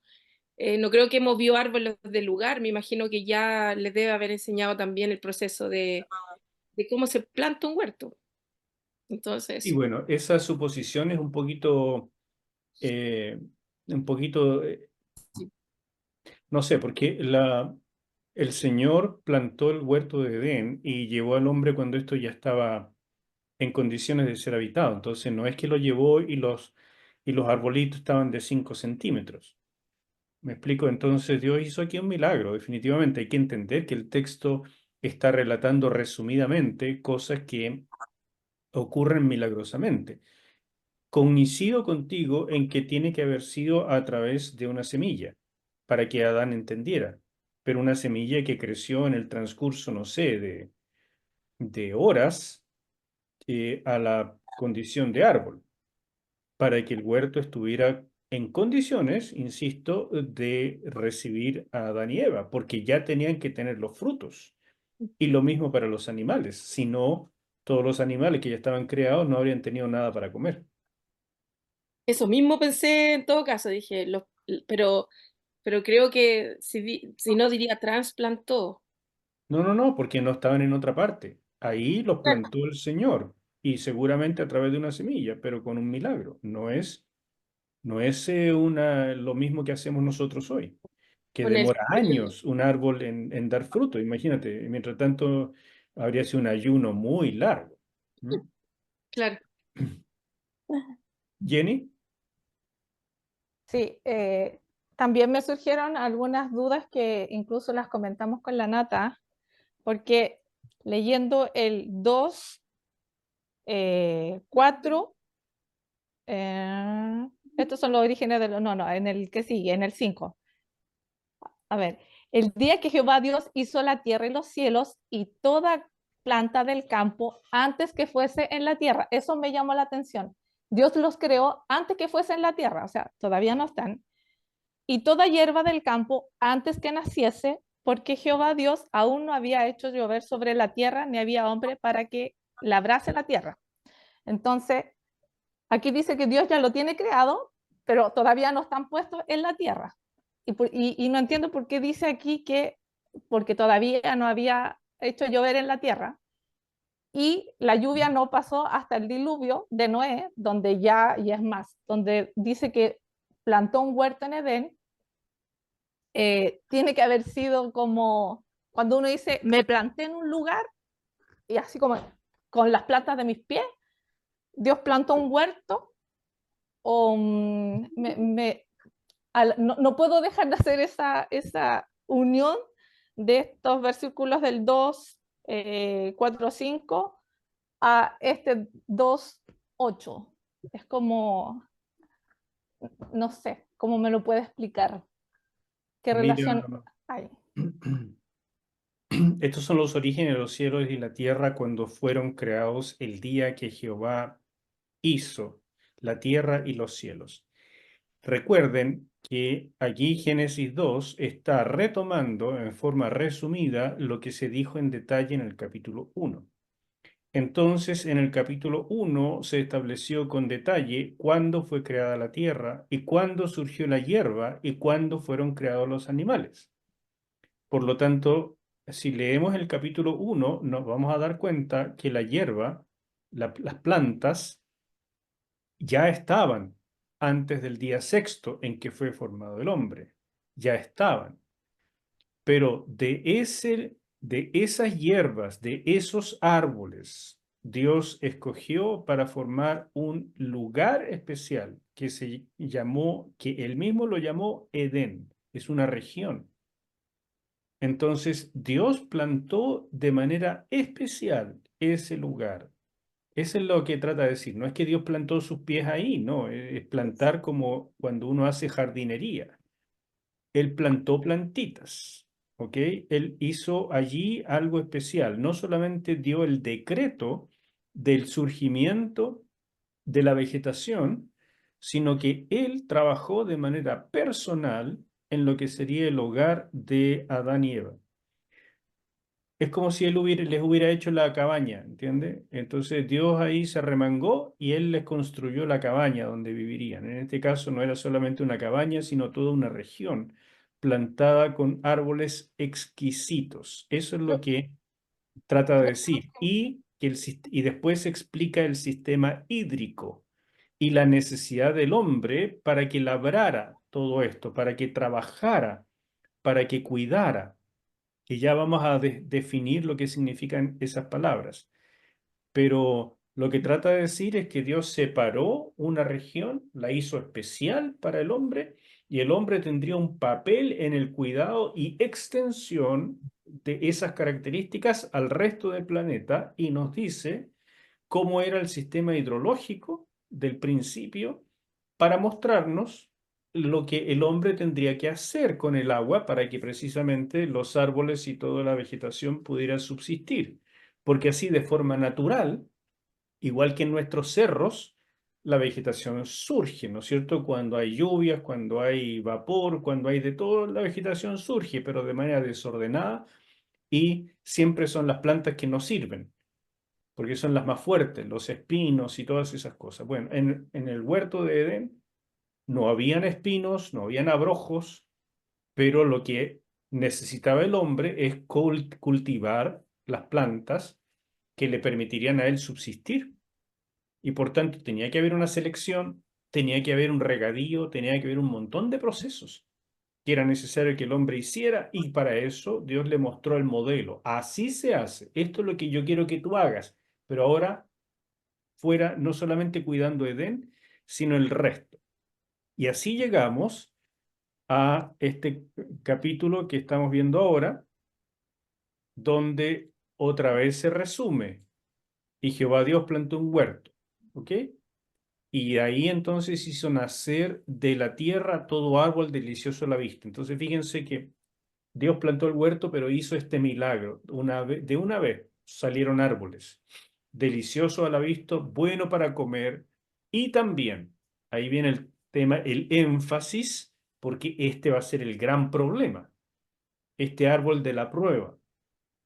no creo que movió árboles del lugar, me imagino que ya les debe haber enseñado también el proceso de cómo se planta un huerto. Y Entonces, bueno, esa suposición es un poquito, no sé, porque el Señor plantó el huerto de Edén y llevó al hombre cuando esto ya estaba en condiciones de ser habitado. Entonces no es que lo llevó y los arbolitos estaban de 5 centímetros. ¿Me explico? Entonces Dios hizo aquí un milagro, definitivamente. Hay que entender que el texto está relatando resumidamente cosas que ocurren milagrosamente. Coincido contigo en que tiene que haber sido a través de una semilla, para que Adán entendiera, pero una semilla que creció en el transcurso, no sé, de horas a la condición de árbol, para que el huerto estuviera en condiciones, insisto, de recibir a Adán y Eva, porque ya tenían que tener los frutos. Y lo mismo para los animales, si no, todos los animales que ya estaban creados no habrían tenido nada para comer. eso mismo pensé en todo caso, dije, pero creo que si no diría trasplantó. No, porque no estaban en otra parte. Ahí los plantó el Señor y seguramente a través de una semilla, pero con un milagro. No es lo mismo que hacemos nosotros hoy, que Con el, demora años un árbol en dar fruto. Imagínate, mientras tanto habría sido un ayuno muy largo. ¿Mm? claro. Jenny, Sí, también me surgieron algunas dudas que incluso las comentamos con la Nata, porque leyendo el 2, 4, estos son los orígenes de los, no, en el que sigue, en el 5. A ver, el día que Jehová Dios hizo la tierra y los cielos y toda planta del campo antes que fuese en la tierra, eso me llamó la atención. Dios los creó antes que fuese en la tierra, o sea, todavía no están. Y toda hierba del campo antes que naciese, porque Jehová Dios aún no había hecho llover sobre la tierra, ni había hombre para que labrase la tierra. Entonces, aquí dice que Dios ya lo tiene creado, pero todavía no están puestos en la tierra. Y no entiendo por qué dice aquí que porque todavía no había hecho llover en la tierra. Y la lluvia no pasó hasta el diluvio de Noé, donde ya, y es más, donde dice que plantó un huerto en Edén. Tiene que haber sido como cuando uno dice, me planté en un lugar y así como con las plantas de mis pies, Dios plantó un huerto o no puedo dejar de hacer esa unión de estos versículos del 2, 4, 5 a este 2, 8. Es como, no sé, ¿cómo me lo puede explicar? ¿Qué mira, relación hay? estos son los orígenes de los cielos y la tierra cuando fueron creados el día que Jehová hizo la tierra y los cielos. Recuerden que allí Génesis 2 está retomando en forma resumida lo que se dijo en detalle en el capítulo 1. Entonces, en el capítulo 1 se estableció con detalle cuándo fue creada la tierra y cuándo surgió la hierba y cuándo fueron creados los animales. Por lo tanto, si leemos el capítulo 1, nos vamos a dar cuenta que la hierba, las plantas, ya estaban antes del día sexto en que fue formado el hombre. Ya estaban. Pero de esas hierbas, de esos árboles, Dios escogió para formar un lugar especial que se llamó, que él mismo lo llamó Edén. Es una región. Entonces, Dios plantó de manera especial ese lugar. Eso es lo que trata de decir. No es que Dios plantó sus pies ahí, no, es plantar como cuando uno hace jardinería. Él plantó plantitas, ¿ok? Él hizo allí algo especial. No solamente dio el decreto del surgimiento de la vegetación, sino que él trabajó de manera personal en lo que sería el hogar de Adán y Eva. Es como si él les hubiera hecho la cabaña, ¿entiendes? Entonces Dios ahí se remangó y él les construyó la cabaña donde vivirían. En este caso no era solamente una cabaña, sino toda una región plantada con árboles exquisitos. Eso es lo que trata de decir. Y después explica el sistema hídrico y la necesidad del hombre para que labrara todo esto, para que trabajara, para que cuidara. Y ya vamos a definir lo que significan esas palabras. Pero lo que trata de decir es que Dios separó una región, la hizo especial para el hombre, y el hombre tendría un papel en el cuidado y extensión de esas características al resto del planeta, y nos dice cómo era el sistema hidrológico del principio para mostrarnos lo que el hombre tendría que hacer con el agua para que precisamente los árboles y toda la vegetación pudiera subsistir. Porque así de forma natural, igual que en nuestros cerros, la vegetación surge, ¿no es cierto? Cuando hay lluvias, cuando hay vapor, cuando hay de todo, la vegetación surge, pero de manera desordenada y siempre son las plantas que nos sirven, porque son las más fuertes, los espinos y todas esas cosas. Bueno, en el huerto de Edén no habían espinos, no habían abrojos, pero lo que necesitaba el hombre es cultivar las plantas que le permitirían a él subsistir. Y por tanto tenía que haber una selección, tenía que haber un regadío, tenía que haber un montón de procesos que era necesario que el hombre hiciera, y para eso Dios le mostró el modelo. Así se hace. Esto es lo que yo quiero que tú hagas. Pero ahora fuera no solamente cuidando Edén, sino el resto. Y así llegamos a este capítulo que estamos viendo ahora, donde otra vez se resume, y Jehová Dios plantó un huerto, ¿ok? Y ahí entonces hizo nacer de la tierra todo árbol delicioso a la vista. Entonces fíjense que Dios plantó el huerto, pero hizo este milagro. De una vez salieron árboles, delicioso a la vista, bueno para comer, y también, ahí viene el tema, el énfasis, porque este va a ser el gran problema. Este árbol de la prueba,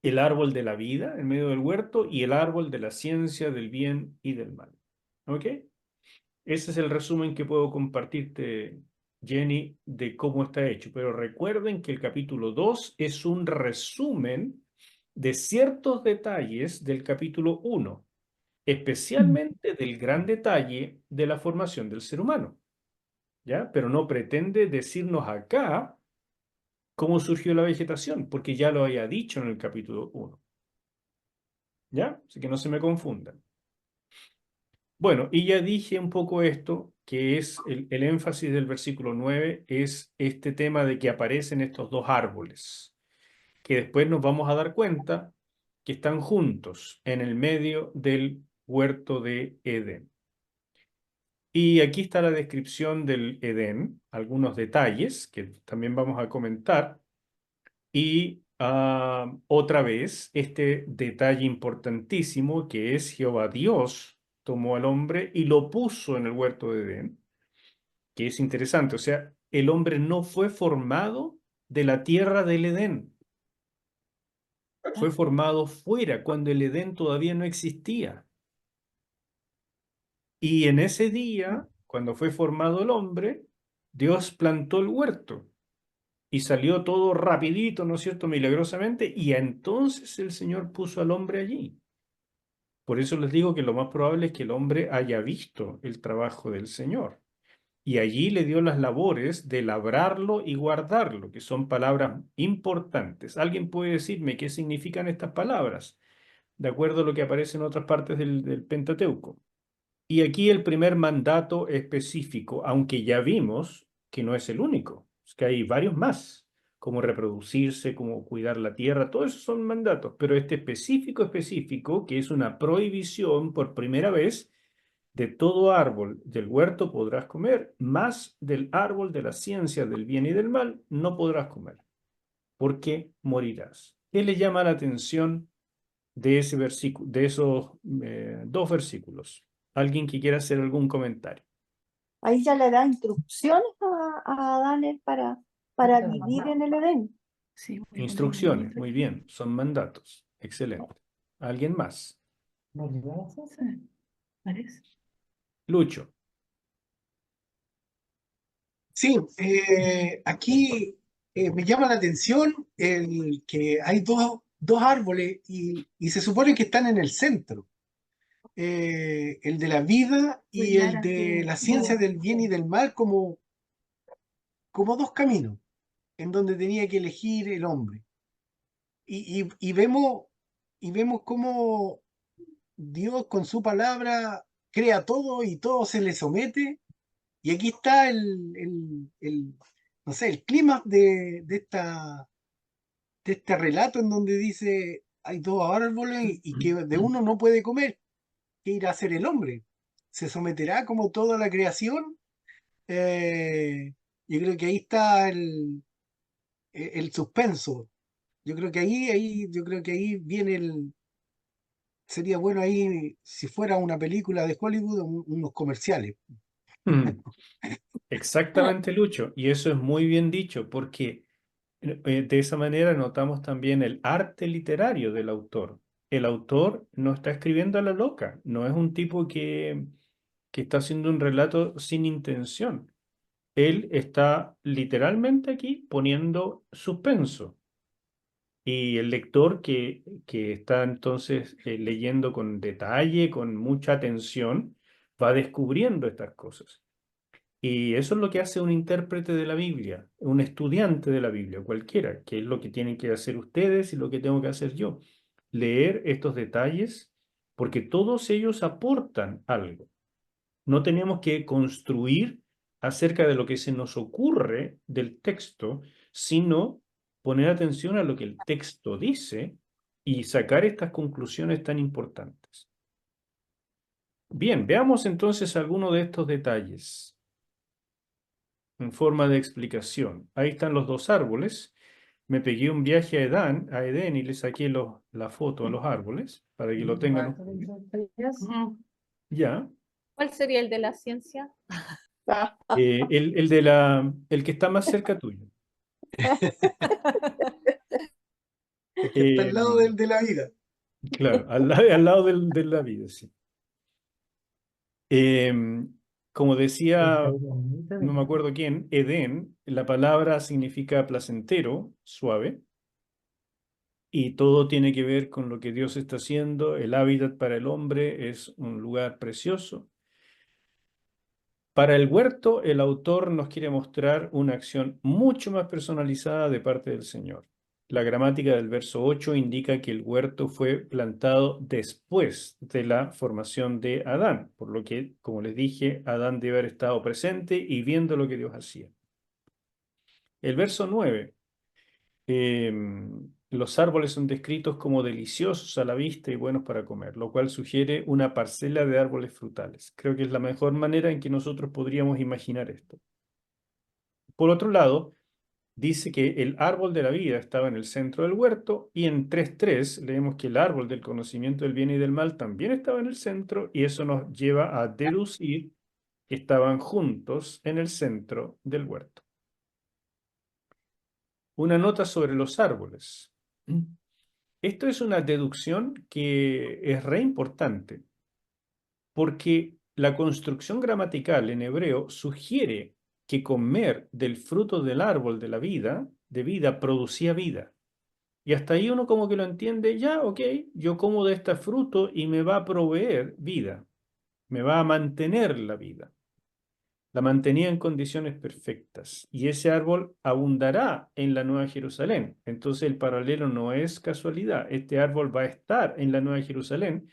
el árbol de la vida en medio del huerto y el árbol de la ciencia del bien y del mal. ¿Ok? Ese es el resumen que puedo compartirte, Jenny, de cómo está hecho. Pero recuerden que el capítulo 2 es un resumen de ciertos detalles del capítulo 1, especialmente del gran detalle de la formación del ser humano. ¿Ya? Pero no pretende decirnos acá cómo surgió la vegetación, porque ya lo había dicho en el capítulo 1. ¿Ya? Así que no se me confundan. Bueno, y ya dije un poco esto, que es el énfasis del versículo 9, es este tema de que aparecen estos dos árboles, que después nos vamos a dar cuenta que están juntos en el medio del huerto de Edén. Y aquí está la descripción del Edén, algunos detalles que también vamos a comentar. Y otra vez, este detalle importantísimo que es Jehová Dios tomó al hombre y lo puso en el huerto de Edén, que es interesante. O sea, el hombre no fue formado de la tierra del Edén, fue formado fuera, cuando el Edén todavía no existía. Y en ese día, cuando fue formado el hombre, Dios plantó el huerto. Y salió todo rapidito, ¿no es cierto?, milagrosamente, y entonces el Señor puso al hombre allí. Por eso les digo que lo más probable es que el hombre haya visto el trabajo del Señor. Y allí le dio las labores de labrarlo y guardarlo, que son palabras importantes. ¿Alguien puede decirme qué significan estas palabras? De acuerdo a lo que aparece en otras partes del Pentateuco. Y aquí el primer mandato específico, aunque ya vimos que no es el único, es que hay varios más, como reproducirse, como cuidar la tierra, todos esos son mandatos, pero este específico, que es una prohibición por primera vez, de todo árbol del huerto podrás comer, mas del árbol de la ciencia del bien y del mal no podrás comer, porque morirás. ¿Qué le llama la atención de ese versículo, de esos dos versículos? ¿Alguien que quiera hacer algún comentario? Ahí ya le da instrucciones a Adán él para vivir en el Edén. Sí, Instrucciones, muy bien, son mandatos. Excelente. ¿Alguien más? Parece. Lucho. Sí, aquí me llama la atención el que hay dos árboles y se supone que están en el centro. El de la vida y el de la ciencia del bien y del mal como dos caminos en donde tenía que elegir el hombre. Y vemos cómo Dios con su palabra crea todo y todo se le somete. Y aquí está no sé, el clima de este relato en donde dice hay dos árboles y que de uno no puede comer. ¿Qué irá a hacer el hombre? ¿Se someterá como toda la creación? Yo creo que ahí está el suspenso. Yo creo que yo creo que ahí viene sería bueno ahí, si fuera una película de Hollywood, unos comerciales. Mm, Exactamente, Lucho. Y eso es muy bien dicho, porque de esa manera notamos también el arte literario del autor. El autor no está escribiendo a la loca, no es un tipo que está haciendo un relato sin intención. Él está literalmente aquí poniendo suspenso. Y el lector que está entonces leyendo con detalle, con mucha atención, va descubriendo estas cosas. Y eso es lo que hace un intérprete de la Biblia, un estudiante de la Biblia, cualquiera, que es lo que tienen que hacer ustedes y lo que tengo que hacer yo. Leer estos detalles, porque todos ellos aportan algo. No tenemos que construir acerca de lo que se nos ocurre del texto, sino poner atención a lo que el texto dice y sacar estas conclusiones tan importantes. Bien, veamos entonces algunos de estos detalles en forma de explicación. Ahí están los dos árboles. Me pegué un viaje a Edén y le saqué la foto a los árboles para que lo tengan ustedes. Ya. ¿Cuál sería el de la ciencia? El que está más cerca tuyo. El que está al lado de la vida. Claro, al lado de la vida, sí. Como decía, no me acuerdo quién, Edén, la palabra significa placentero, suave, y todo tiene que ver con lo que Dios está haciendo. El hábitat para el hombre es un lugar precioso. Para el huerto, el autor nos quiere mostrar una acción mucho más personalizada de parte del Señor. La gramática del verso 8 indica que el huerto fue plantado después de la formación de Adán, por lo que, como les dije, Adán debe haber estado presente y viendo lo que Dios hacía. El verso 9. Los árboles son descritos como deliciosos a la vista y buenos para comer, lo cual sugiere una parcela de árboles frutales. Creo que es la mejor manera en que nosotros podríamos imaginar esto. Por otro lado, dice que el árbol de la vida estaba en el centro del huerto y en 3.3 leemos que el árbol del conocimiento del bien y del mal también estaba en el centro y eso nos lleva a deducir que estaban juntos en el centro del huerto. Una nota sobre los árboles. Esto es una deducción que es re importante porque la construcción gramatical en hebreo sugiere que comer del fruto del árbol de la vida, producía vida. Y hasta ahí uno como que lo entiende, ya, ok, yo como de este fruto y me va a proveer vida, me va a mantener la vida. La mantenía en condiciones perfectas y ese árbol abundará en la Nueva Jerusalén. Entonces el paralelo no es casualidad, este árbol va a estar en la Nueva Jerusalén.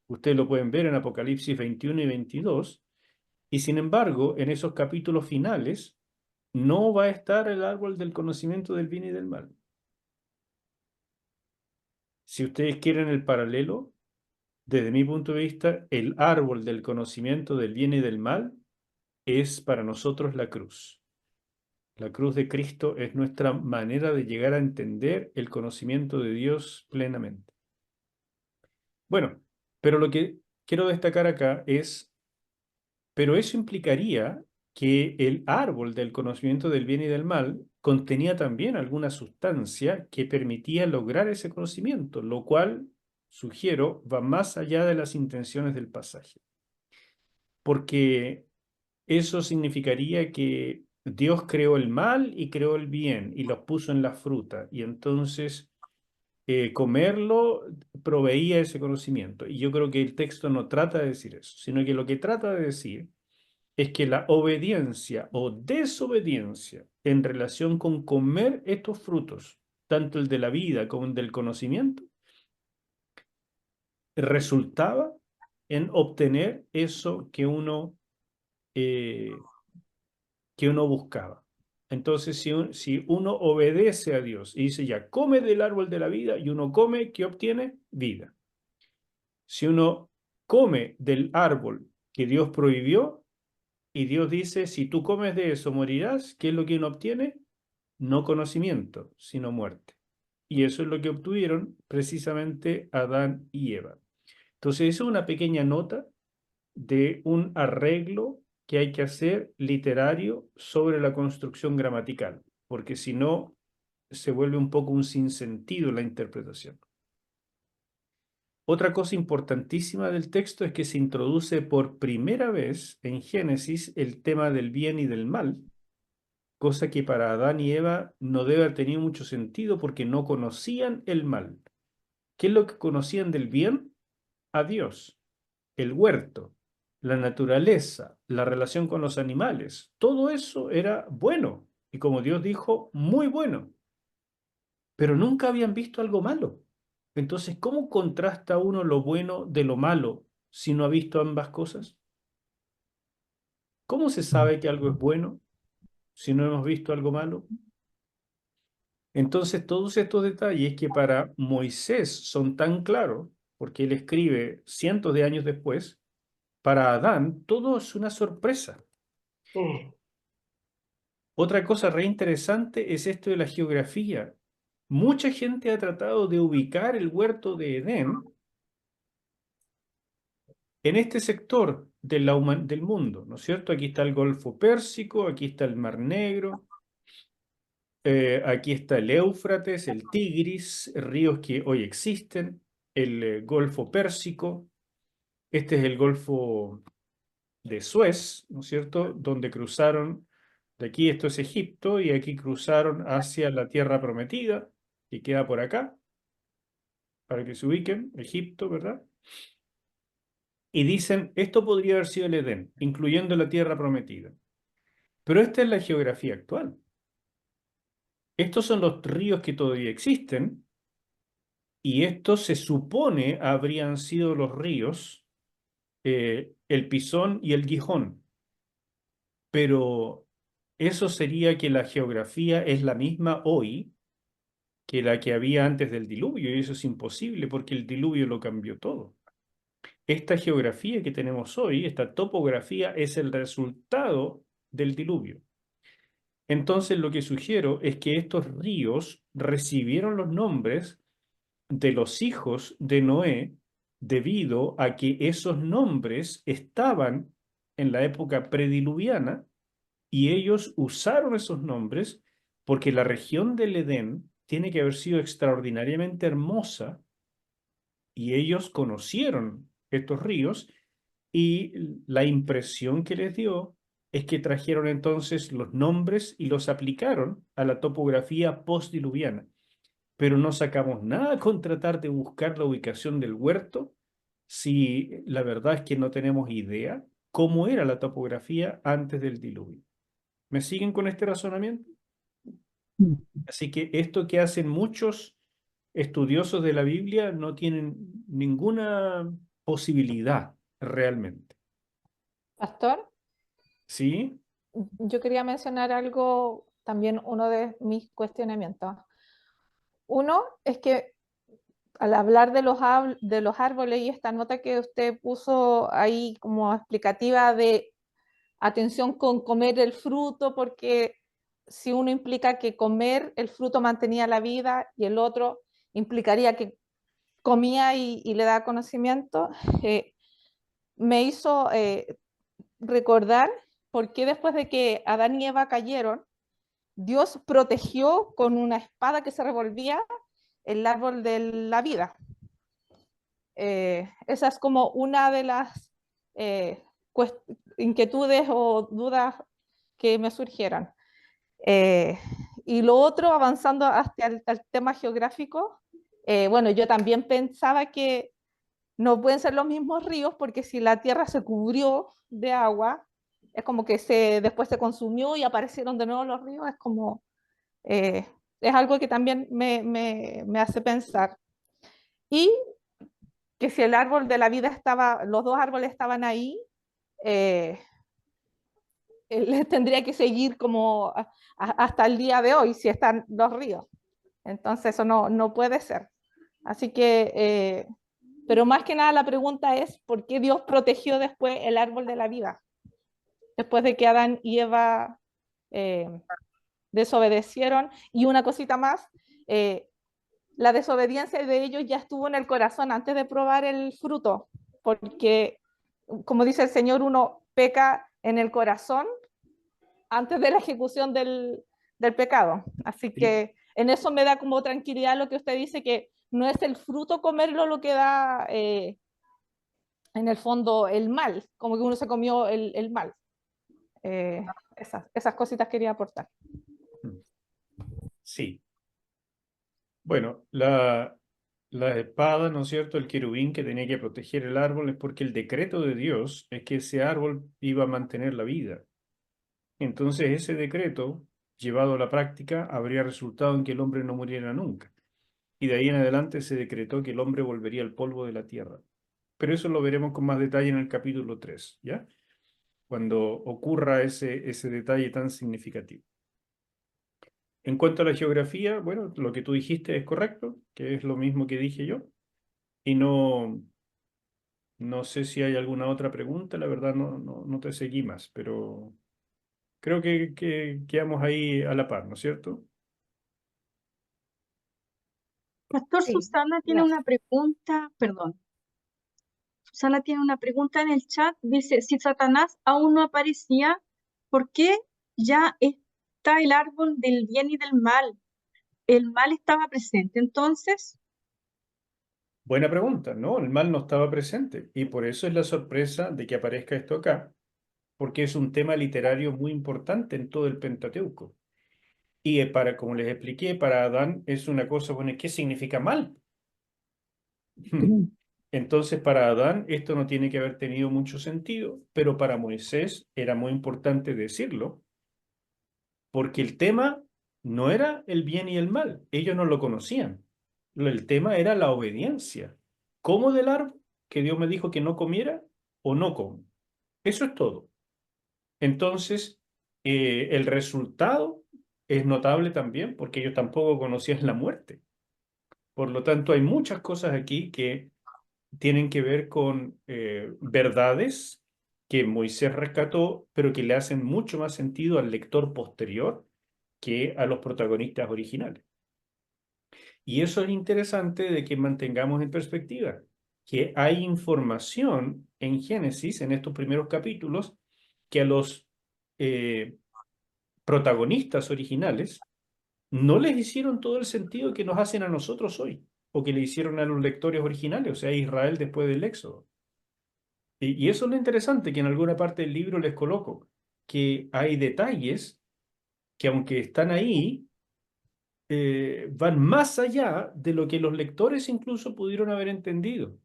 Ustedes lo pueden ver en Apocalipsis 21 y 22. Y sin embargo, en esos capítulos finales, no va a estar el árbol del conocimiento del bien y del mal. Si ustedes quieren el paralelo, Desde mi punto de vista, el árbol del conocimiento del bien y del mal es para nosotros la cruz. La cruz de Cristo es nuestra manera de llegar a entender el conocimiento de Dios plenamente. Bueno, pero lo que quiero destacar acá es, pero eso implicaría que el árbol del conocimiento del bien y del mal contenía también alguna sustancia que permitía lograr ese conocimiento, lo cual, sugiero, va más allá de las intenciones del pasaje. Porque eso significaría que Dios creó el mal y creó el bien y los puso en la fruta, y entonces comerlo proveía ese conocimiento. Y yo creo que el texto no trata de decir eso, sino que lo que trata de decir es que la obediencia o desobediencia en relación con comer estos frutos, tanto el de la vida como el del conocimiento, resultaba en obtener eso que uno buscaba. Entonces, si uno obedece a Dios y dice ya, come del árbol de la vida, y uno come, ¿qué obtiene? Vida. Si uno come del árbol que Dios prohibió, y Dios dice, si tú comes de eso morirás, ¿qué es lo que uno obtiene? No conocimiento, sino muerte. Y eso es lo que obtuvieron precisamente Adán y Eva. Entonces, eso es una pequeña nota de un arreglo que hay que hacer literario sobre la construcción gramatical, porque si no, se vuelve un poco un sinsentido la interpretación. Otra cosa importantísima del texto es que se introduce por primera vez en Génesis el tema del bien y del mal, cosa que para Adán y Eva no debe haber tenido mucho sentido porque no conocían el mal. ¿Qué es lo que conocían del bien? A Dios, el huerto, la naturaleza, la relación con los animales. Todo eso era bueno y, como Dios dijo, muy bueno, pero nunca habían visto algo malo. Entonces, ¿cómo contrasta uno lo bueno de lo malo si no ha visto ambas cosas? ¿Cómo se sabe que algo es bueno si no hemos visto algo malo? Entonces, todos estos detalles que para Moisés son tan claros, porque él escribe cientos de años después, para Adán todo es una sorpresa. Otra cosa re interesante es esto de la geografía. Mucha gente ha tratado de ubicar el huerto de Edén en este sector del mundo, ¿no es cierto? Aquí está el Golfo Pérsico, aquí está el Mar Negro, aquí está el Éufrates, el Tigris, ríos que hoy existen, el Golfo Pérsico, este es el Golfo de Suez, ¿no es cierto? Donde cruzaron, de aquí esto es Egipto, y aquí cruzaron hacia la Tierra Prometida, que queda por acá, para que se ubiquen, Egipto, ¿verdad? Y dicen, esto podría haber sido el Edén, incluyendo la Tierra Prometida. Pero esta es la geografía actual. Estos son los ríos que todavía existen, y estos se supone habrían sido los ríos, el Pisón y el Gijón. Pero eso sería que la geografía es la misma hoy que la que había antes del diluvio, y eso es imposible porque el diluvio lo cambió todo. Esta geografía que tenemos hoy, esta topografía, es el resultado del diluvio. Entonces, lo que sugiero es que estos ríos recibieron los nombres de los hijos de Noé debido a que esos nombres estaban en la época prediluviana, y ellos usaron esos nombres porque la región del Edén tiene que haber sido extraordinariamente hermosa, y ellos conocieron estos ríos, y la impresión que les dio es que trajeron entonces los nombres y los aplicaron a la topografía postdiluviana. Pero no sacamos nada con tratar de buscar la ubicación del huerto si la verdad es que no tenemos idea cómo era la topografía antes del diluvio. ¿Me siguen con este razonamiento? Así que esto que hacen muchos estudiosos de la Biblia no tienen ninguna posibilidad realmente. Pastor, ¿Sí? yo quería mencionar algo, también uno de mis cuestionamientos. Uno es que al hablar de de los árboles y esta nota que usted puso ahí como explicativa de atención con comer el fruto, porque si uno implica que comer el fruto mantenía la vida y el otro implicaría que comía y le da conocimiento, me hizo recordar por qué después de que Adán y Eva cayeron, Dios protegió con una espada que se revolvía el árbol de la vida. Esa es como una de las inquietudes o dudas que me surgieron. Y lo otro, avanzando hasta el tema geográfico, bueno, yo también pensaba que no pueden ser los mismos ríos porque si la tierra se cubrió de agua, es como que después se consumió y aparecieron de nuevo los ríos, es como, es algo que también me hace pensar. Y que si el árbol de la vida estaba, los dos árboles estaban ahí, les tendría que seguir como hasta el día de hoy si están los ríos. Entonces eso no puede ser. Así que, pero más que nada la pregunta es, ¿por qué Dios protegió después el árbol de la vida? Después de que Adán y Eva desobedecieron. Y una cosita más, la desobediencia de ellos ya estuvo en el corazón antes de probar el fruto, porque, como dice el Señor, uno peca en el corazón antes de la ejecución del pecado. Así que en eso me da como tranquilidad lo que usted dice, que no es el fruto comerlo lo que da en el fondo el mal, como que uno se comió el mal. Esas cositas quería aportar. Sí. Bueno, la espada, ¿no es cierto? El querubín que tenía que proteger el árbol es porque el decreto de Dios es que ese árbol iba a mantener la vida. Entonces ese decreto, llevado a la práctica, habría resultado en que el hombre no muriera nunca. Y de ahí en adelante se decretó que el hombre volvería al polvo de la tierra. Pero eso lo veremos con más detalle en el capítulo 3, ¿ya? Cuando ocurra ese detalle tan significativo. En cuanto a la geografía, bueno, lo que tú dijiste es correcto, que es lo mismo que dije yo. Y no sé si hay alguna otra pregunta, la verdad no te seguí más, pero creo que quedamos ahí a la par, ¿no es cierto? Pastor, Sí, Susana tiene gracias. una pregunta, perdón. Susana tiene una pregunta en el chat. Dice, si Satanás aún no aparecía, ¿por qué ya está el árbol del bien y del mal? ¿El mal estaba presente entonces? Buena pregunta, ¿no? El mal no estaba presente y por eso es la sorpresa de que aparezca esto acá, porque es un tema literario muy importante en todo el Pentateuco. Y como les expliqué, para Adán es una cosa, bueno, ¿qué significa mal? Entonces, para Adán esto no tiene que haber tenido mucho sentido, pero para Moisés era muy importante decirlo, porque el tema no era el bien y el mal, ellos no lo conocían. El tema era la obediencia. ¿Como del árbol que Dios me dijo que no comiera o no como? Eso es todo. Entonces, el resultado es notable también porque ellos tampoco conocían la muerte. Por lo tanto, hay muchas cosas aquí que tienen que ver con verdades que Moisés rescató, pero que le hacen mucho más sentido al lector posterior que a los protagonistas originales. Y eso es interesante de que mantengamos en perspectiva, que hay información en Génesis, en estos primeros capítulos, que a los protagonistas originales no les hicieron todo el sentido que nos hacen a nosotros hoy, o que le hicieron a los lectores originales, o sea, a Israel después del Éxodo. Y eso es lo interesante, que en alguna parte del libro les coloco, que hay detalles que aunque están ahí, van más allá de lo que los lectores incluso pudieron haber entendido.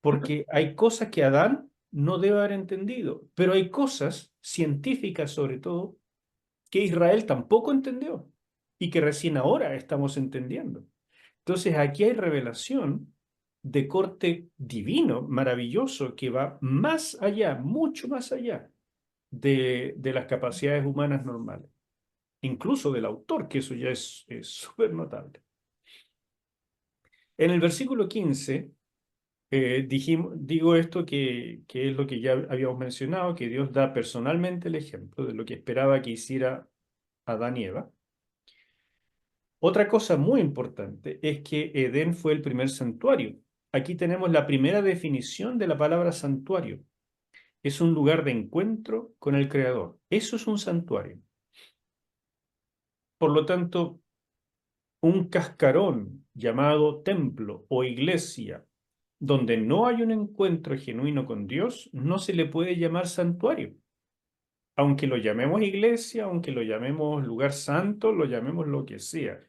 Porque hay cosas que Adán no debe haber entendido, pero hay cosas científicas sobre todo que Israel tampoco entendió y que recién ahora estamos entendiendo. Entonces aquí hay revelación de corte divino, maravilloso, que va más allá, mucho más allá de las capacidades humanas normales, incluso del autor, que eso ya es súper notable. En el versículo 15, digo esto que es lo que ya habíamos mencionado, que Dios da personalmente el ejemplo de lo que esperaba que hiciera Adán y Eva. Otra cosa muy importante es que Edén fue el primer santuario. Aquí tenemos la primera definición de la palabra santuario. Es un lugar de encuentro con el Creador. Eso es un santuario. Por lo tanto, un cascarón llamado templo o iglesia, donde no hay un encuentro genuino con Dios, no se le puede llamar santuario. Aunque lo llamemos iglesia, aunque lo llamemos lugar santo, lo llamemos lo que sea.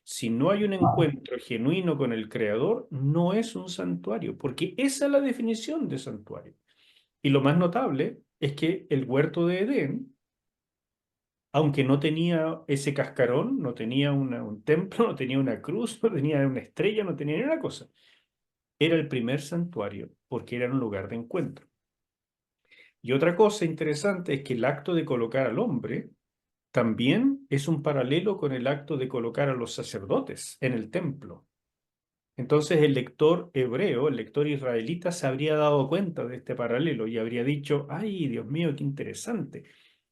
Si no hay un encuentro genuino con el Creador, no es un santuario, porque esa es la definición de santuario. Y lo más notable es que el huerto de Edén, aunque no tenía ese cascarón, no tenía un templo, no tenía una cruz, no tenía una estrella, no tenía ni una cosa, era el primer santuario, porque era un lugar de encuentro. Y otra cosa interesante es que el acto de colocar al hombre también es un paralelo con el acto de colocar a los sacerdotes en el templo. Entonces el lector hebreo, el lector israelita, se habría dado cuenta de este paralelo y habría dicho, ay, Dios mío, qué interesante.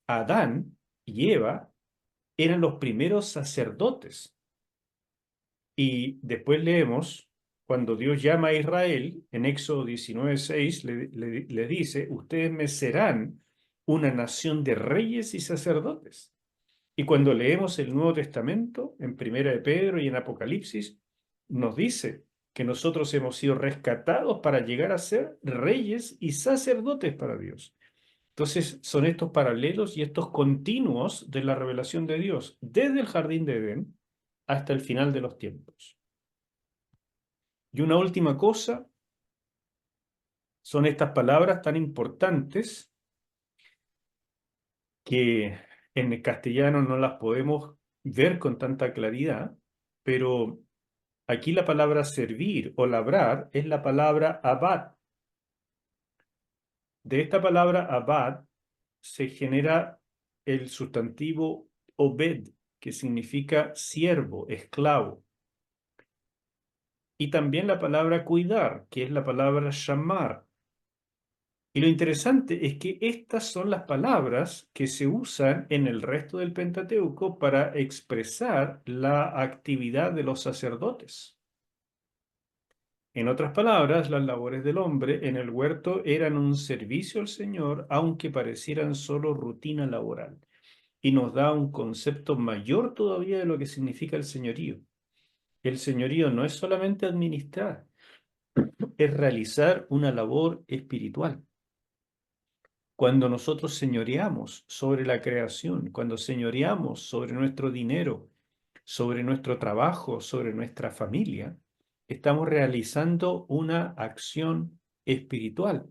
Adán y Eva eran los primeros sacerdotes. Y después leemos, cuando Dios llama a Israel, en Éxodo 19:6, le dice, ustedes me serán una nación de reyes y sacerdotes. Y cuando leemos el Nuevo Testamento, en Primera de Pedro y en Apocalipsis, nos dice que nosotros hemos sido rescatados para llegar a ser reyes y sacerdotes para Dios. Entonces, son estos paralelos y estos continuos de la revelación de Dios, desde el jardín de Edén hasta el final de los tiempos. Y una última cosa, son estas palabras tan importantes que en el castellano no las podemos ver con tanta claridad, pero aquí la palabra servir o labrar es la palabra abad. De esta palabra abad se genera el sustantivo obed, que significa siervo, esclavo. Y también la palabra cuidar, que es la palabra shamar. Y lo interesante es que estas son las palabras que se usan en el resto del Pentateuco para expresar la actividad de los sacerdotes. En otras palabras, las labores del hombre en el huerto eran un servicio al Señor, aunque parecieran solo rutina laboral. Y nos da un concepto mayor todavía de lo que significa el señorío. El señorío no es solamente administrar, es realizar una labor espiritual. Cuando nosotros señoreamos sobre la creación, cuando señoreamos sobre nuestro dinero, sobre nuestro trabajo, sobre nuestra familia, estamos realizando una acción espiritual.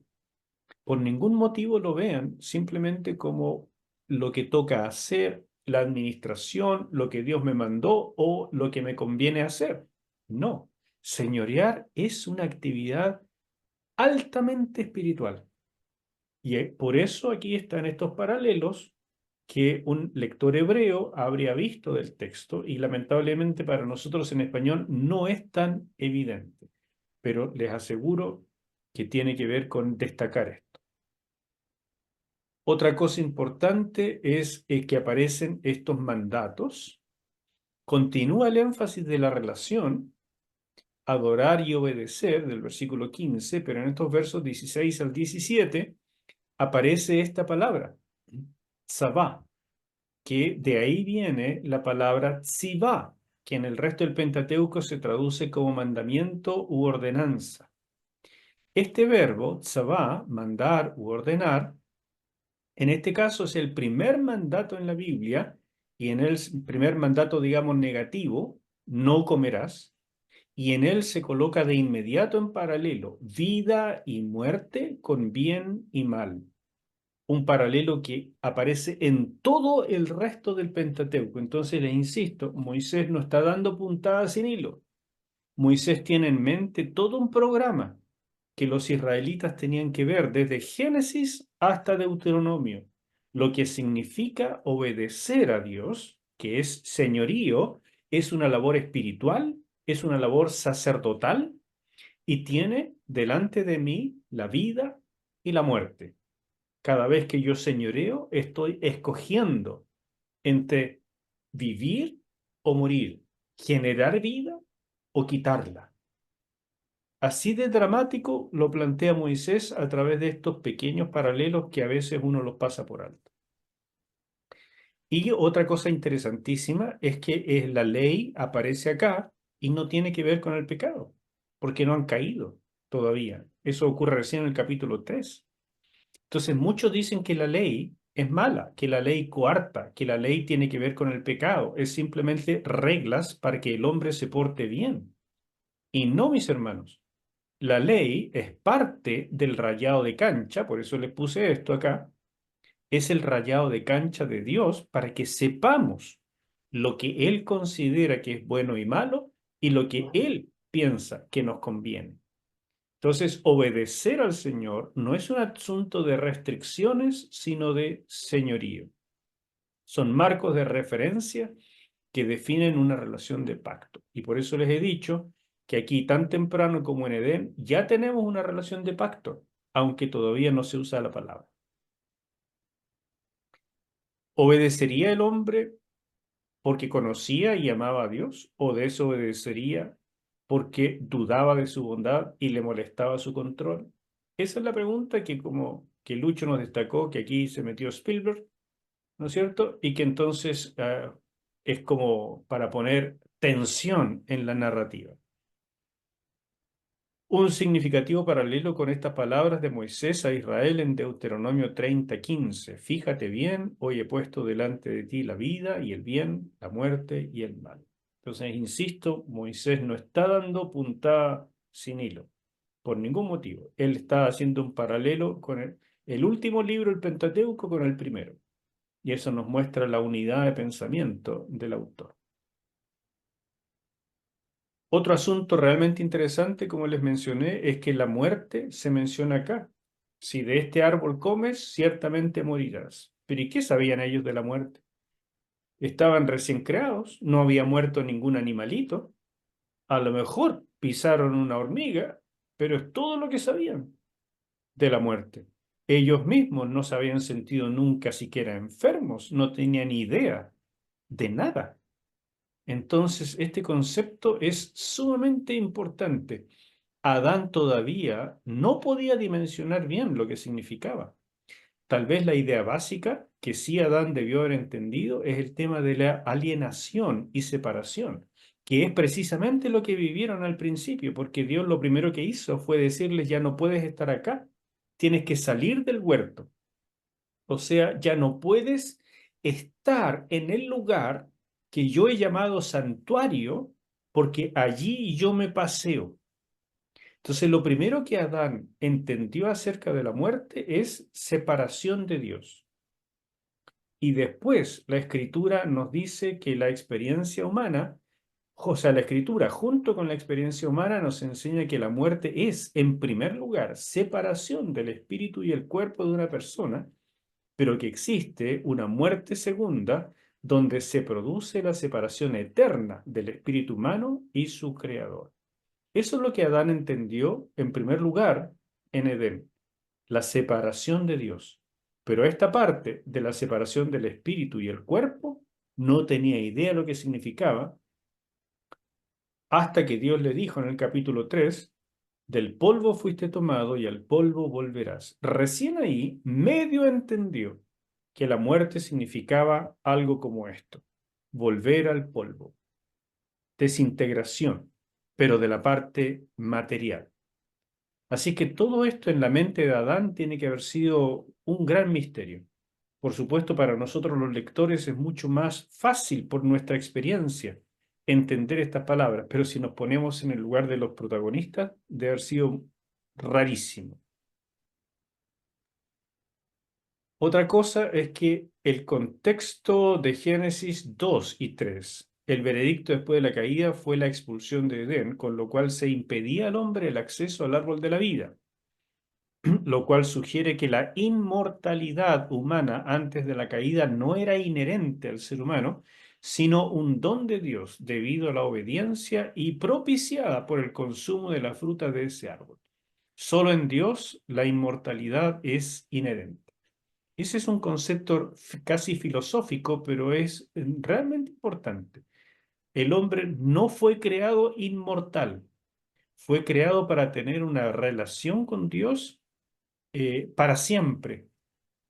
Por ningún motivo lo vean simplemente como lo que toca hacer, la administración, lo que Dios me mandó o lo que me conviene hacer. No, señorear es una actividad altamente espiritual. Y por eso aquí están estos paralelos que un lector hebreo habría visto del texto y lamentablemente para nosotros en español no es tan evidente, pero les aseguro que tiene que ver con destacar esto. Otra cosa importante es que aparecen estos mandatos. Continúa el énfasis de la relación, adorar y obedecer, del versículo 15, pero en estos versos 16 al 17 aparece esta palabra, tzavá, que de ahí viene la palabra tzivá, que en el resto del Pentateuco se traduce como mandamiento u ordenanza. Este verbo, tzavá, mandar u ordenar, en este caso es el primer mandato en la Biblia, y en el primer mandato, digamos, negativo, no comerás, y en él se coloca de inmediato en paralelo vida y muerte con bien y mal. Un paralelo que aparece en todo el resto del Pentateuco. Entonces les insisto, Moisés no está dando puntadas sin hilo. Moisés tiene en mente todo un programa que los israelitas tenían que ver desde Génesis hasta Deuteronomio, lo que significa obedecer a Dios, que es señorío, es una labor espiritual es una labor sacerdotal y tiene delante de mí la vida y la muerte. Cada vez que yo señoreo, estoy escogiendo entre vivir o morir, generar vida o quitarla. Así de dramático lo plantea Moisés a través de estos pequeños paralelos que a veces uno los pasa por alto. Y otra cosa interesantísima es que la ley aparece acá y no tiene que ver con el pecado, porque no han caído todavía. Eso ocurre recién en el capítulo 3. Entonces muchos dicen que la ley es mala, que la ley coarta, que la ley tiene que ver con el pecado. Es simplemente reglas para que el hombre se porte bien. Y no, mis hermanos. La ley es parte del rayado de cancha, por eso les puse esto acá. Es el rayado de cancha de Dios para que sepamos lo que Él considera que es bueno y malo y lo que Él piensa que nos conviene. Entonces, obedecer al Señor no es un asunto de restricciones, sino de señorío. Son marcos de referencia que definen una relación de pacto. Y por eso les he dicho que aquí, tan temprano como en Edén, ya tenemos una relación de pacto, aunque todavía no se usa la palabra. ¿Obedecería el hombre porque conocía y amaba a Dios? ¿O desobedecería porque dudaba de su bondad y le molestaba su control? Esa es la pregunta que, como que Lucho nos destacó, que aquí se metió Spielberg, ¿no es cierto? Y que entonces es como para poner tensión en la narrativa. Un significativo paralelo con estas palabras de Moisés a Israel en Deuteronomio 30:15. Fíjate bien, hoy he puesto delante de ti la vida y el bien, la muerte y el mal. Entonces, insisto, Moisés no está dando puntada sin hilo, por ningún motivo. Él está haciendo un paralelo con el último libro, el Pentateuco, con el primero. Y eso nos muestra la unidad de pensamiento del autor. Otro asunto realmente interesante, como les mencioné, es que la muerte se menciona acá. Si de este árbol comes, ciertamente morirás. ¿Pero y qué sabían ellos de la muerte? Estaban recién creados, no había muerto ningún animalito. A lo mejor pisaron una hormiga, pero es todo lo que sabían de la muerte. Ellos mismos no se habían sentido nunca siquiera enfermos, no tenían idea de nada. Entonces, este concepto es sumamente importante. Adán todavía no podía dimensionar bien lo que significaba. Tal vez la idea básica que sí Adán debió haber entendido es el tema de la alienación y separación, que es precisamente lo que vivieron al principio, porque Dios lo primero que hizo fue decirles, ya no puedes estar acá, tienes que salir del huerto. O sea, ya no puedes estar en el lugar que yo he llamado santuario, porque allí yo me paseo. Entonces, lo primero que Adán entendió acerca de la muerte es separación de Dios. Y después la Escritura nos dice que la experiencia humana, o sea, la Escritura junto con la experiencia humana nos enseña que la muerte es, en primer lugar, separación del espíritu y el cuerpo de una persona, pero que existe una muerte segunda donde se produce la separación eterna del espíritu humano y su creador. Eso es lo que Adán entendió en primer lugar en Edén, la separación de Dios. Pero esta parte de la separación del espíritu y el cuerpo no tenía idea de lo que significaba hasta que Dios le dijo en el capítulo 3, del polvo fuiste tomado y al polvo volverás. Recién ahí medio entendió que la muerte significaba algo como esto: volver al polvo, desintegración, pero de la parte material. Así que todo esto en la mente de Adán tiene que haber sido un gran misterio. Por supuesto, para nosotros los lectores es mucho más fácil por nuestra experiencia entender estas palabras, pero si nos ponemos en el lugar de los protagonistas, debe haber sido rarísimo. Otra cosa es que el contexto de Génesis 2 y 3, el veredicto después de la caída fue la expulsión de Edén, con lo cual se impedía al hombre el acceso al árbol de la vida, lo cual sugiere que la inmortalidad humana antes de la caída no era inherente al ser humano, sino un don de Dios debido a la obediencia y propiciada por el consumo de la fruta de ese árbol. Solo en Dios la inmortalidad es inherente. Ese es un concepto casi filosófico, pero es realmente importante. El hombre no fue creado inmortal, fue creado para tener una relación con Dios para siempre,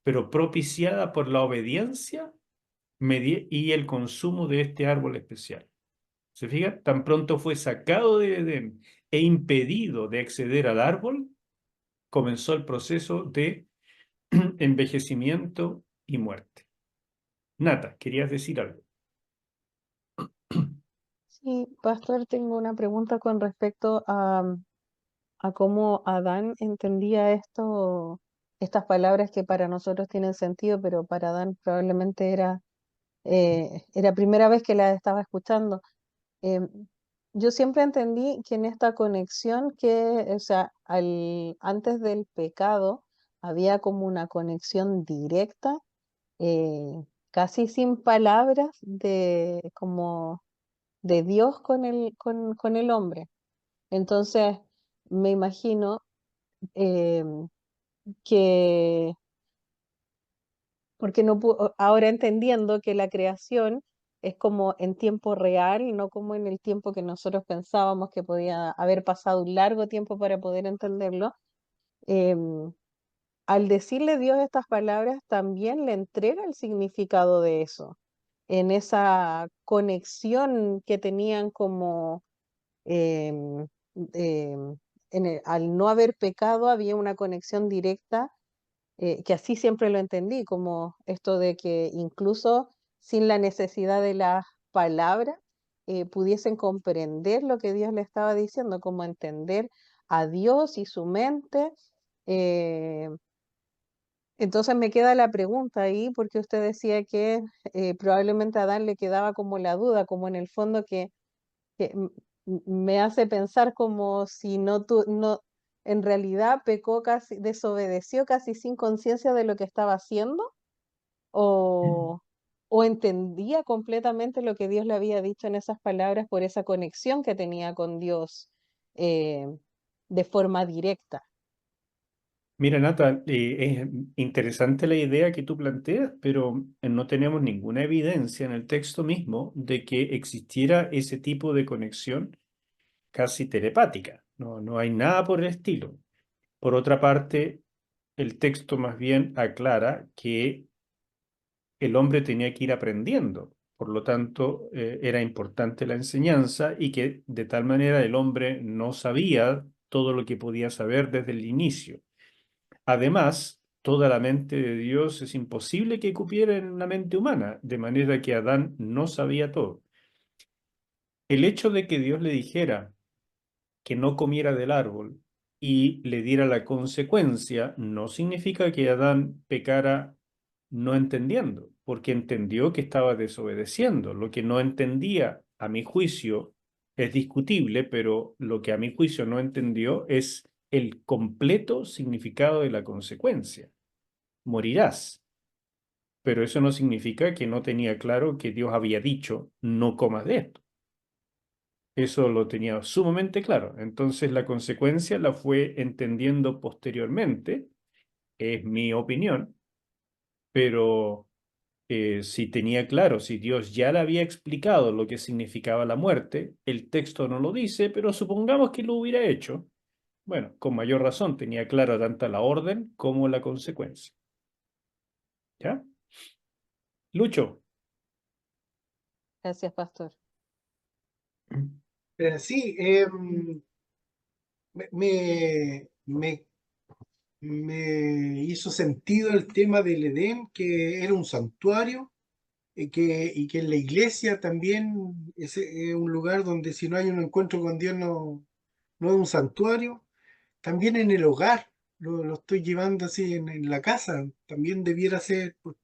pero propiciada por la obediencia y el consumo de este árbol especial. ¿Se fija? Tan pronto fue sacado de Edén e impedido de acceder al árbol, comenzó el proceso de envejecimiento y muerte. Nata, ¿querías decir algo? Sí, pastor, tengo una pregunta con respecto a cómo Adán entendía esto, estas palabras que para nosotros tienen sentido, pero para Adán probablemente era primera vez que las estaba escuchando. Em, yo siempre entendí que en esta conexión o sea, antes del pecado había como una conexión directa, casi sin palabras, como de Dios con el hombre. Entonces, me imagino em, que, porque ahora entendiendo que la creación es como en tiempo real, no como en el tiempo que nosotros pensábamos que podía haber pasado un largo tiempo para poder entenderlo, em, al decirle Dios estas palabras, también le entrega el significado de eso, en esa conexión que tenían como em, al no haber pecado había una conexión directa, que así siempre lo entendí, como esto de que incluso sin la necesidad de las palabras, pudiesen comprender lo que Dios le estaba diciendo, como entender a Dios y su mente. eh, entonces me queda la pregunta ahí, porque usted decía que probablemente a Adán le quedaba como la duda, como en el fondo que me hace pensar como si no, en realidad pecó casi, desobedeció casi sin conciencia de lo que estaba haciendo, o, o entendía completamente lo que Dios le había dicho en esas palabras por esa conexión que tenía con Dios, eh, de forma directa. Mira, Nata, es interesante la idea que tú planteas, pero no tenemos ninguna evidencia en el texto mismo de que existiera ese tipo de conexión casi telepática. No, no hay nada por el estilo. Por otra parte, el texto más bien aclara que el hombre tenía que ir aprendiendo. Por lo tanto, era importante la enseñanza y que de tal manera el hombre no sabía todo lo que podía saber desde el inicio. Además, toda la mente de Dios es imposible que cupiera en una mente humana, de manera que Adán no sabía todo. El hecho de que Dios le dijera que no comiera del árbol y le diera la consecuencia, no significa que Adán pecara no entendiendo, porque entendió que estaba desobedeciendo. Lo que no entendía, a mi juicio, es discutible, pero lo que a mi juicio no entendió es el completo significado de la consecuencia. Morirás. Pero eso no significa que no tenía claro que Dios había dicho, no comas de esto. Eso lo tenía sumamente claro. Entonces la consecuencia la fue entendiendo posteriormente, es mi opinión, pero si tenía claro, si Dios ya le había explicado lo que significaba la muerte, el texto no lo dice, pero supongamos que lo hubiera hecho. Bueno, con mayor razón tenía clara tanto la orden como la consecuencia. ¿Ya? Lucho. Gracias, pastor. Sí, me hizo sentido el tema del Edén, que era un santuario, y que en la iglesia también es un lugar donde si no hay un encuentro con Dios no es un santuario. También en el hogar, lo estoy llevando así en la casa, también debiera ser pues,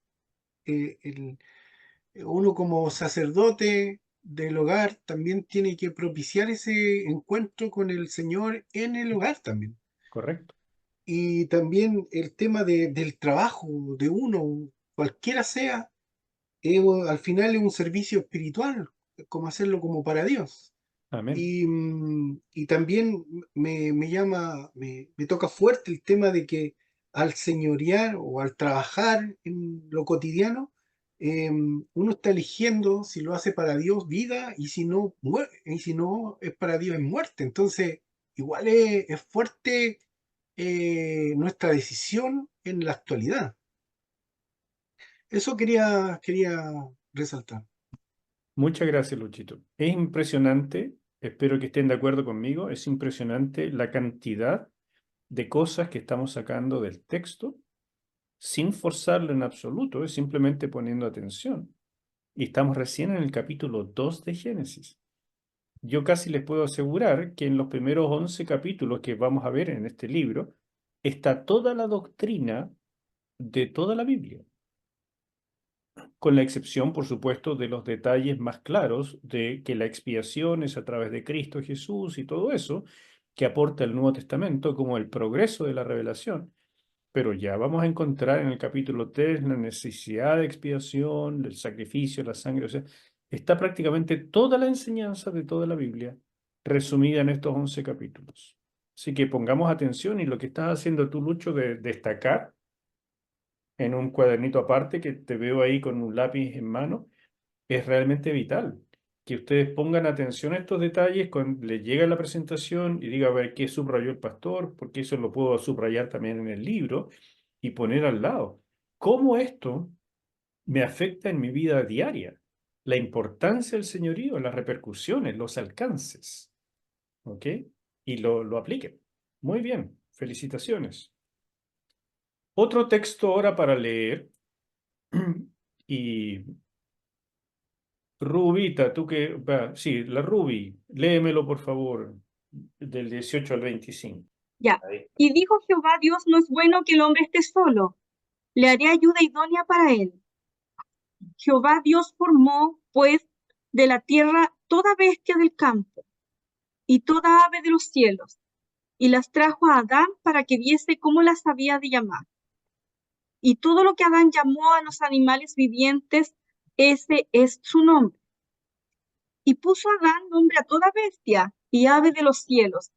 uno como sacerdote del hogar también tiene que propiciar ese encuentro con el Señor en el hogar también. Correcto. Y también el tema del trabajo de uno, cualquiera sea, al final es un servicio espiritual, como hacerlo como para Dios. Amén. Y también me toca fuerte el tema de que al señorear o al trabajar en lo cotidiano, uno está eligiendo si lo hace para Dios vida y si no, y si no es para Dios es muerte. Entonces, igual es fuerte nuestra decisión en la actualidad. Eso quería resaltar. Muchas gracias, Luchito. Es impresionante, espero que estén de acuerdo conmigo, es impresionante la cantidad de cosas que estamos sacando del texto sin forzarlo en absoluto, es simplemente poniendo atención. Y estamos recién en el capítulo 2 de Génesis. Yo casi les puedo asegurar que en los primeros 11 capítulos que vamos a ver en este libro está toda la doctrina de toda la Biblia, con la excepción, por supuesto, de los detalles más claros de que la expiación es a través de Cristo Jesús y todo eso que aporta el Nuevo Testamento como el progreso de la revelación. Pero ya vamos a encontrar en el capítulo 3 la necesidad de expiación, del sacrificio, la sangre. O sea, está prácticamente toda la enseñanza de toda la Biblia resumida en estos 11 capítulos. Así que pongamos atención y lo que estás haciendo tú, Lucho, de destacar en un cuadernito aparte que te veo ahí con un lápiz en mano, es realmente vital. Que ustedes pongan atención a estos detalles cuando les llega la presentación y diga, a ver, ¿qué subrayó el pastor? Porque eso lo puedo subrayar también en el libro y poner al lado. ¿Cómo esto me afecta en mi vida diaria? La importancia del señorío, las repercusiones, los alcances. ¿Ok? Y lo apliquen. Muy bien, felicitaciones. Otro texto ahora para leer. Y Rubita, tú que... sí, la Ruby, léemelo por favor, del 18 al 25. Ya. Ahí. Y dijo Jehová Dios, no es bueno que el hombre esté solo. Le haré ayuda idónea para él. Jehová Dios formó, pues, de la tierra toda bestia del campo y toda ave de los cielos, y las trajo a Adán para que viese cómo las había de llamar. Y todo lo que Adán llamó a los animales vivientes, ese es su nombre. Y puso Adán nombre a toda bestia y ave de los cielos,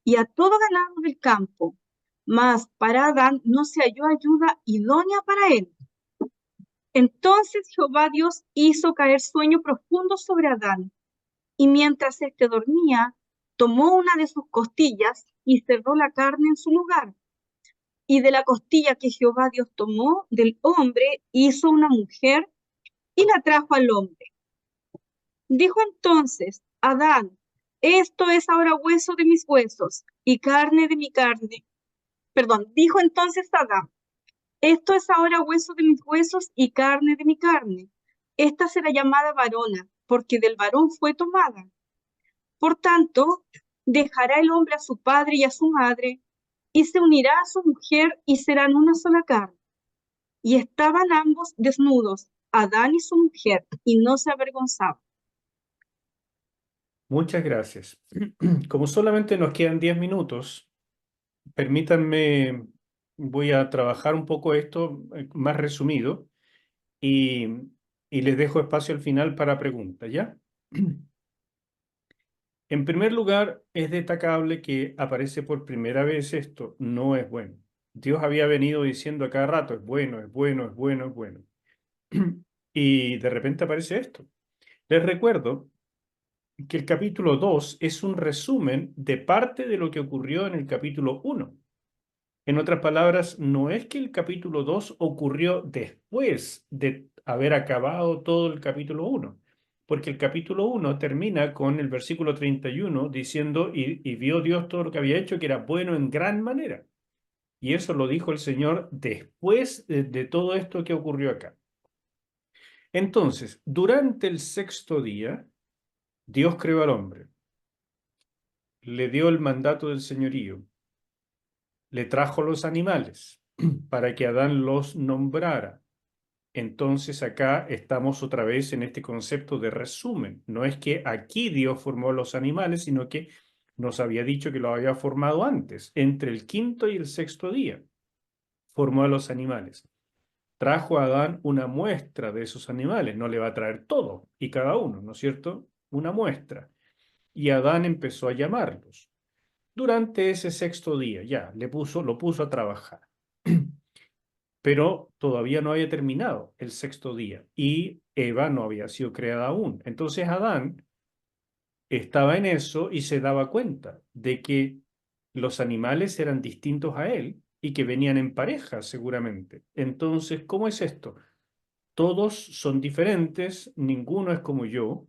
y a todo ganado del campo. Mas para Adán no se halló ayuda idónea para él. Entonces Jehová Dios hizo caer sueño profundo sobre Adán, y mientras éste dormía, tomó una de sus costillas y cerró la carne en su lugar. Y de la costilla que Jehová Dios tomó del hombre, hizo una mujer y la trajo al hombre. Dijo entonces Adán, esto es ahora hueso de mis huesos y carne de mi carne. Perdón, dijo entonces Adán, esto es ahora hueso de mis huesos y carne de mi carne. Esta será llamada varona, porque del varón fue tomada. Por tanto, dejará el hombre a su padre y a su madre, y se unirá a su mujer, y serán una sola carne. Y estaban ambos desnudos, Adán y su mujer, y no se avergonzaban. Muchas gracias. Como solamente nos quedan 10 minutos, permítanme, voy a trabajar un poco esto más resumido y, y les dejo espacio al final para preguntas, ¿ya? En primer lugar, es destacable que aparece por primera vez esto, no es bueno. Dios había venido diciendo a cada rato, es bueno, es bueno, es bueno, es bueno. Y de repente aparece esto. Les recuerdo que el capítulo 2 es un resumen de parte de lo que ocurrió en el capítulo 1. En otras palabras, no es que el capítulo 2 ocurrió después de haber acabado todo el capítulo 1, porque el capítulo 1 termina con el versículo 31 diciendo, y vio Dios todo lo que había hecho, que era bueno en gran manera. Y eso lo dijo el Señor después de todo esto que ocurrió acá. Entonces, durante el sexto día, Dios creó al hombre, le dio el mandato del señorío, le trajo los animales para que Adán los nombrara. Entonces acá estamos otra vez en este concepto de resumen. No es que aquí Dios formó los animales, sino que nos había dicho que lo había formado antes, entre el quinto y el sexto día. Formó a los animales. trajo a Adán una muestra de esos animales, no le va a traer todo y cada uno, ¿no es cierto? Una muestra. Y Adán empezó a llamarlos. Durante ese sexto día, ya, lo puso a trabajar. Pero todavía no había terminado el sexto día y Eva no había sido creada aún. Entonces Adán estaba en eso y se daba cuenta de que los animales eran distintos a él y que venían en pareja seguramente. Entonces, ¿cómo es esto? Todos son diferentes, ninguno es como yo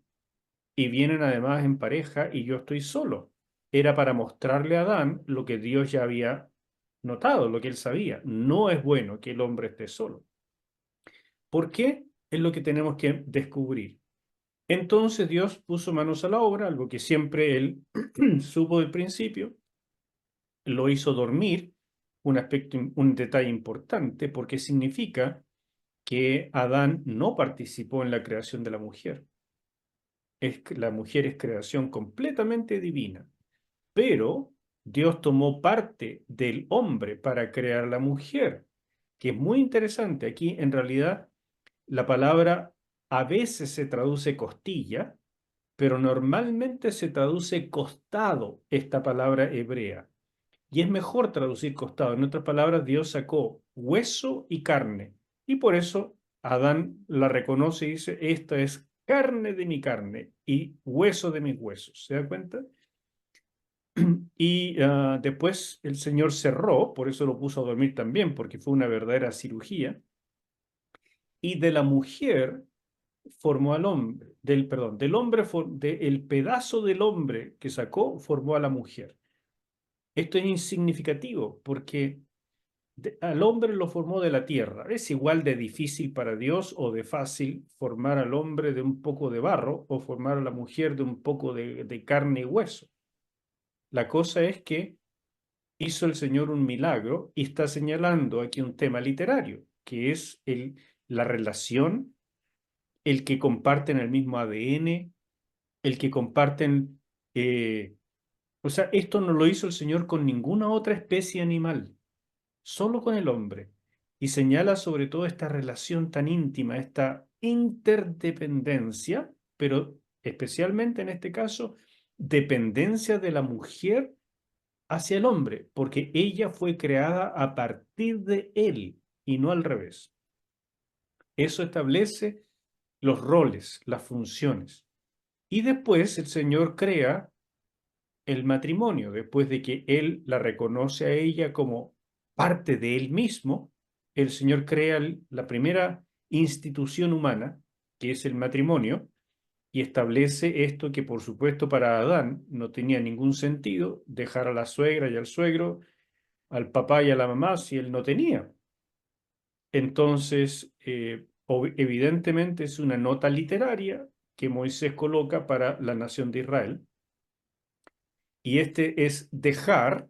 y vienen además en pareja y yo estoy solo. Era para mostrarle a Adán lo que Dios ya había notado, lo que él sabía. No es bueno que el hombre esté solo. ¿Por qué? Es lo que tenemos que descubrir. Entonces Dios puso manos a la obra, algo que siempre él supo del principio, lo hizo dormir, un detalle importante, porque significa que Adán no participó en la creación de la mujer. La mujer es creación completamente divina, pero Dios tomó parte del hombre para crear la mujer, que es muy interesante. Aquí en realidad la palabra a veces se traduce costilla, pero normalmente se traduce costado, esta palabra hebrea. Y es mejor traducir costado. En otras palabras, Dios sacó hueso y carne. Y por eso Adán la reconoce y dice, esta es carne de mi carne y hueso de mis huesos. ¿Se da cuenta? Y después el Señor cerró, por eso lo puso a dormir también, porque fue una verdadera cirugía. Y de la mujer formó al hombre, del hombre, del pedazo del hombre que sacó, formó a la mujer. Esto es insignificativo porque al hombre lo formó de la tierra. Es igual de difícil para Dios o de fácil formar al hombre de un poco de barro o formar a la mujer de un poco de carne y hueso. La cosa es que hizo el Señor un milagro y está señalando aquí un tema literario, que es la relación, el que comparten el mismo ADN, el que comparten... o sea, esto no lo hizo el Señor con ninguna otra especie animal, solo con el hombre. Y señala sobre todo esta relación tan íntima, esta interdependencia, pero especialmente en este caso, dependencia de la mujer hacia el hombre, porque ella fue creada a partir de él y no al revés. Eso establece los roles, las funciones. Y después el Señor crea el matrimonio, después de que él la reconoce a ella como parte de él mismo, el Señor crea la primera institución humana, que es el matrimonio, y establece esto que por supuesto para Adán no tenía ningún sentido, dejar a la suegra y al suegro, al papá y a la mamá si él no tenía. Entonces, evidentemente es una nota literaria que Moisés coloca para la nación de Israel. Y este es dejar,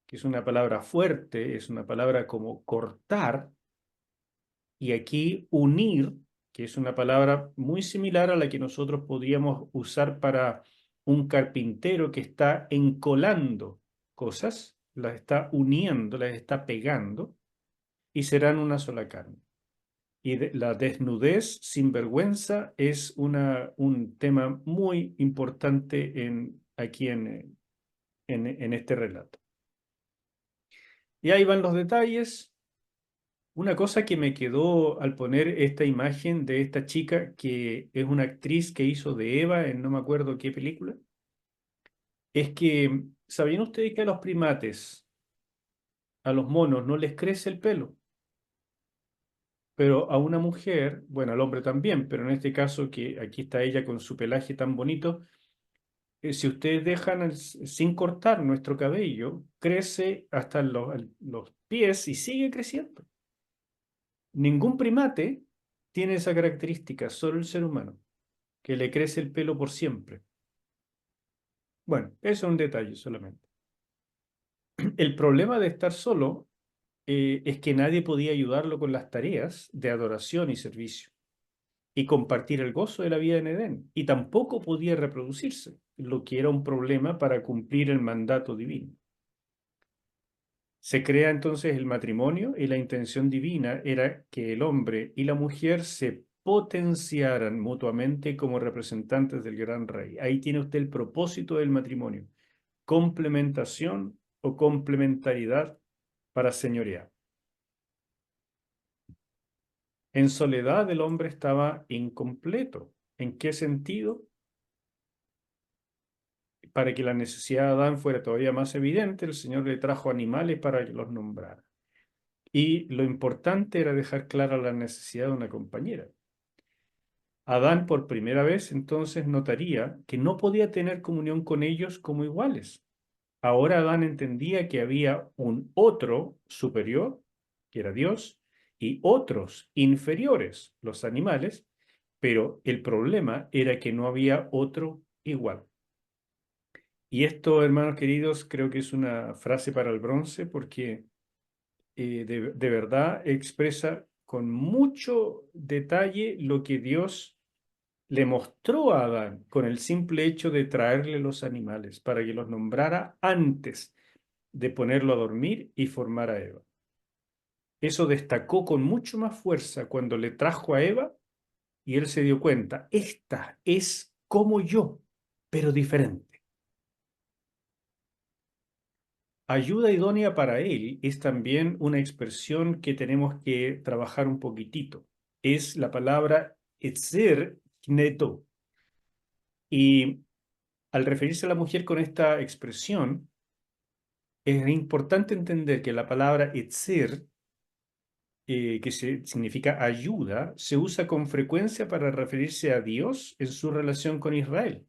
que es una palabra fuerte, es una palabra como cortar, y aquí unir, que es una palabra muy similar a la que nosotros podríamos usar para un carpintero que está encolando cosas, las está uniendo, las está pegando, y serán una sola carne. Y la desnudez sin vergüenza es un tema muy importante aquí en este relato. Y ahí van los detalles. Una cosa que me quedó al poner esta imagen de esta chica, que es una actriz que hizo de Eva en no me acuerdo qué película, es que, ¿sabían ustedes que a los primates, a los monos, no les crece el pelo? Pero a una mujer, bueno, al hombre también, pero en este caso que aquí está ella con su pelaje tan bonito, si ustedes dejan sin cortar nuestro cabello, crece hasta los pies y sigue creciendo. Ningún primate tiene esa característica, solo el ser humano, que le crece el pelo por siempre. Bueno, eso es un detalle solamente. El problema de estar solo es que nadie podía ayudarlo con las tareas de adoración y servicio y compartir el gozo de la vida en Edén, y tampoco podía reproducirse, lo que era un problema para cumplir el mandato divino. Se crea entonces el matrimonio y la intención divina era que el hombre y la mujer se potenciaran mutuamente como representantes del gran rey. Ahí tiene usted el propósito del matrimonio: complementación o complementariedad para señorear. En soledad el hombre estaba incompleto. ¿En qué sentido? Para que la necesidad de Adán fuera todavía más evidente, el Señor le trajo animales para que los nombrara. Y lo importante era dejar clara la necesidad de una compañera. Adán por primera vez entonces notaría que no podía tener comunión con ellos como iguales. Ahora Adán entendía que había un otro superior, que era Dios, y otros inferiores, los animales, pero el problema era que no había otro igual. Y esto, hermanos queridos, creo que es una frase para el bronce, porque de verdad expresa con mucho detalle lo que Dios le mostró a Adán con el simple hecho de traerle los animales para que los nombrara antes de ponerlo a dormir y formar a Eva. Eso destacó con mucho más fuerza cuando le trajo a Eva y él se dio cuenta: esta es como yo, pero diferente. Ayuda idónea para él es también una expresión que tenemos que trabajar un poquitito. Es la palabra etzer kneto. Y al referirse a la mujer con esta expresión, es importante entender que la palabra etzer, que significa ayuda, se usa con frecuencia para referirse a Dios en su relación con Israel.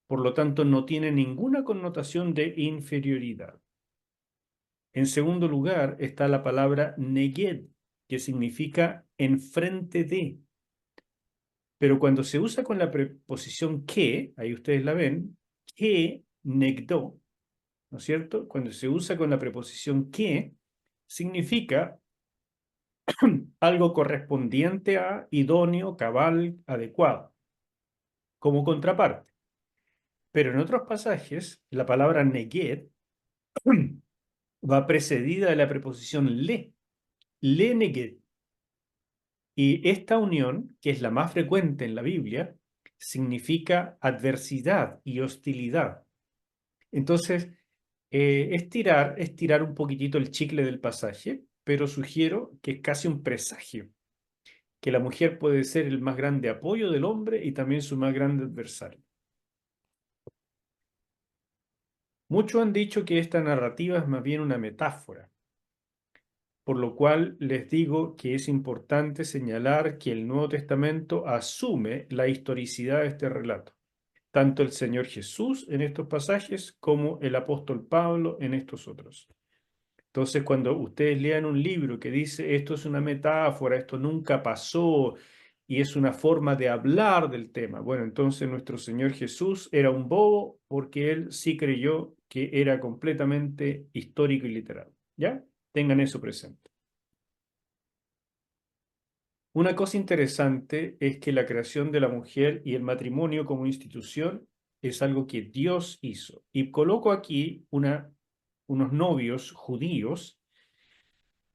Por lo tanto, no tiene ninguna connotación de inferioridad. En segundo lugar está la palabra neged, que significa enfrente de. Pero cuando se usa con la preposición que, ahí ustedes la ven, que negdo, ¿no es cierto? Cuando se usa con la preposición que, significa algo correspondiente a, idóneo, cabal, adecuado, como contraparte. Pero en otros pasajes, la palabra neged va precedida de la preposición le neged. Y esta unión, que es la más frecuente en la Biblia, significa adversidad y hostilidad. Entonces, es tirar un poquitito el chicle del pasaje, pero sugiero que es casi un presagio, que la mujer puede ser el más grande apoyo del hombre y también su más grande adversario. Muchos han dicho que esta narrativa es más bien una metáfora, por lo cual les digo que es importante señalar que el Nuevo Testamento asume la historicidad de este relato, tanto el Señor Jesús en estos pasajes como el apóstol Pablo en estos otros. Entonces, cuando ustedes lean un libro que dice esto es una metáfora, esto nunca pasó y es una forma de hablar del tema, bueno, entonces nuestro Señor Jesús era un bobo porque él sí creyó que era completamente histórico y literal. ¿Ya? Tengan eso presente. Una cosa interesante es que la creación de la mujer y el matrimonio como institución es algo que Dios hizo. Y coloco aquí unos novios judíos,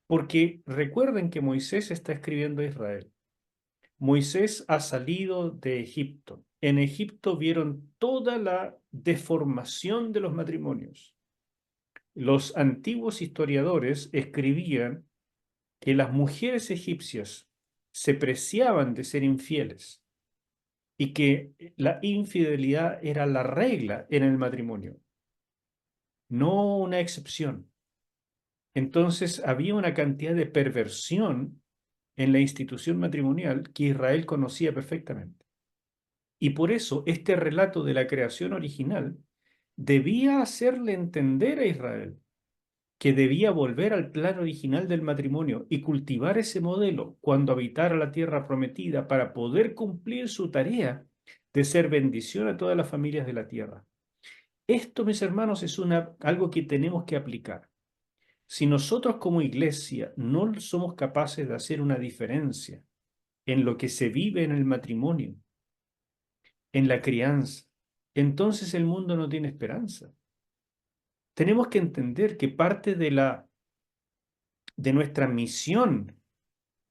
porque recuerden que Moisés está escribiendo a Israel. Moisés ha salido de Egipto. En Egipto vieron toda la deformación de los matrimonios. Los antiguos historiadores escribían que las mujeres egipcias se preciaban de ser infieles y que la infidelidad era la regla en el matrimonio, no una excepción. Entonces había una cantidad de perversión en la institución matrimonial que Israel conocía perfectamente. Y por eso este relato de la creación original debía hacerle entender a Israel que debía volver al plan original del matrimonio y cultivar ese modelo cuando habitara la tierra prometida para poder cumplir su tarea de ser bendición a todas las familias de la tierra. Esto, mis hermanos, es algo que tenemos que aplicar. Si nosotros como iglesia no somos capaces de hacer una diferencia en lo que se vive en el matrimonio, en la crianza, entonces el mundo no tiene esperanza. Tenemos que entender que parte de la de nuestra misión,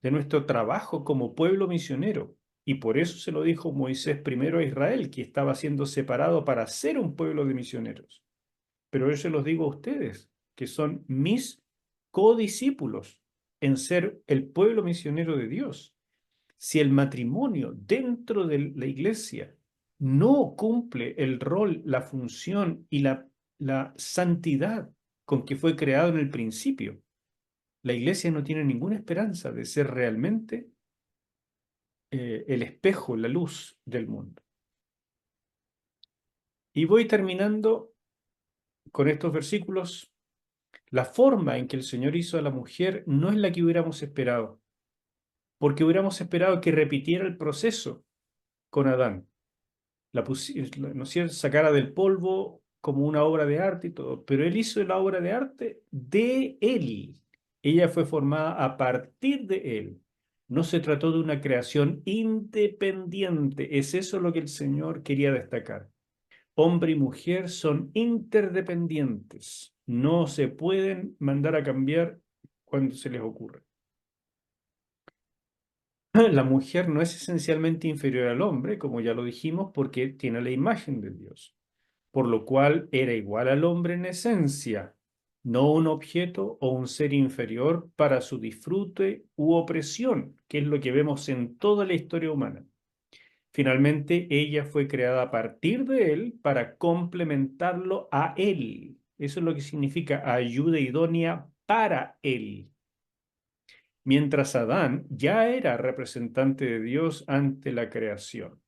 de nuestro trabajo como pueblo misionero. Y por eso se lo dijo Moisés primero a Israel, que estaba siendo separado para ser un pueblo de misioneros. Pero yo se los digo a ustedes, que son mis codiscípulos en ser el pueblo misionero de Dios. Si el matrimonio dentro de la iglesia no cumple el rol, la función y la santidad con que fue creado en el principio, la iglesia no tiene ninguna esperanza de ser realmente el espejo, la luz del mundo. Y voy terminando con estos versículos. La forma en que el Señor hizo a la mujer no es la que hubiéramos esperado, porque hubiéramos esperado que repitiera el proceso con Adán. ¿No es cierto? Sacara del polvo como una obra de arte y todo, pero él hizo la obra de arte de él. Ella fue formada a partir de él. No se trató de una creación independiente. Es eso lo que el Señor quería destacar. Hombre y mujer son interdependientes. No se pueden mandar a cambiar cuando se les ocurre. La mujer no es esencialmente inferior al hombre, como ya lo dijimos, porque tiene la imagen de Dios, por lo cual era igual al hombre en esencia, no un objeto o un ser inferior para su disfrute u opresión, que es lo que vemos en toda la historia humana. Finalmente, ella fue creada a partir de él para complementarlo a él. Eso es lo que significa ayuda idónea para él. Mientras Adán ya era representante de Dios ante la creación.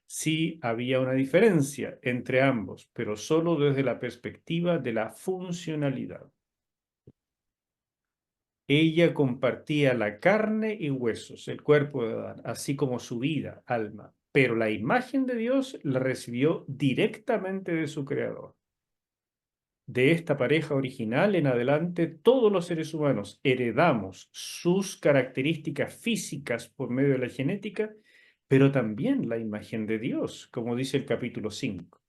Sí había una diferencia entre ambos, pero solo desde la perspectiva de la funcionalidad. Ella compartía la carne y huesos, el cuerpo de Adán, así como su vida, alma, pero la imagen de Dios la recibió directamente de su creador. De esta pareja original en adelante, todos los seres humanos heredamos sus características físicas por medio de la genética, pero también la imagen de Dios, como dice el capítulo 5.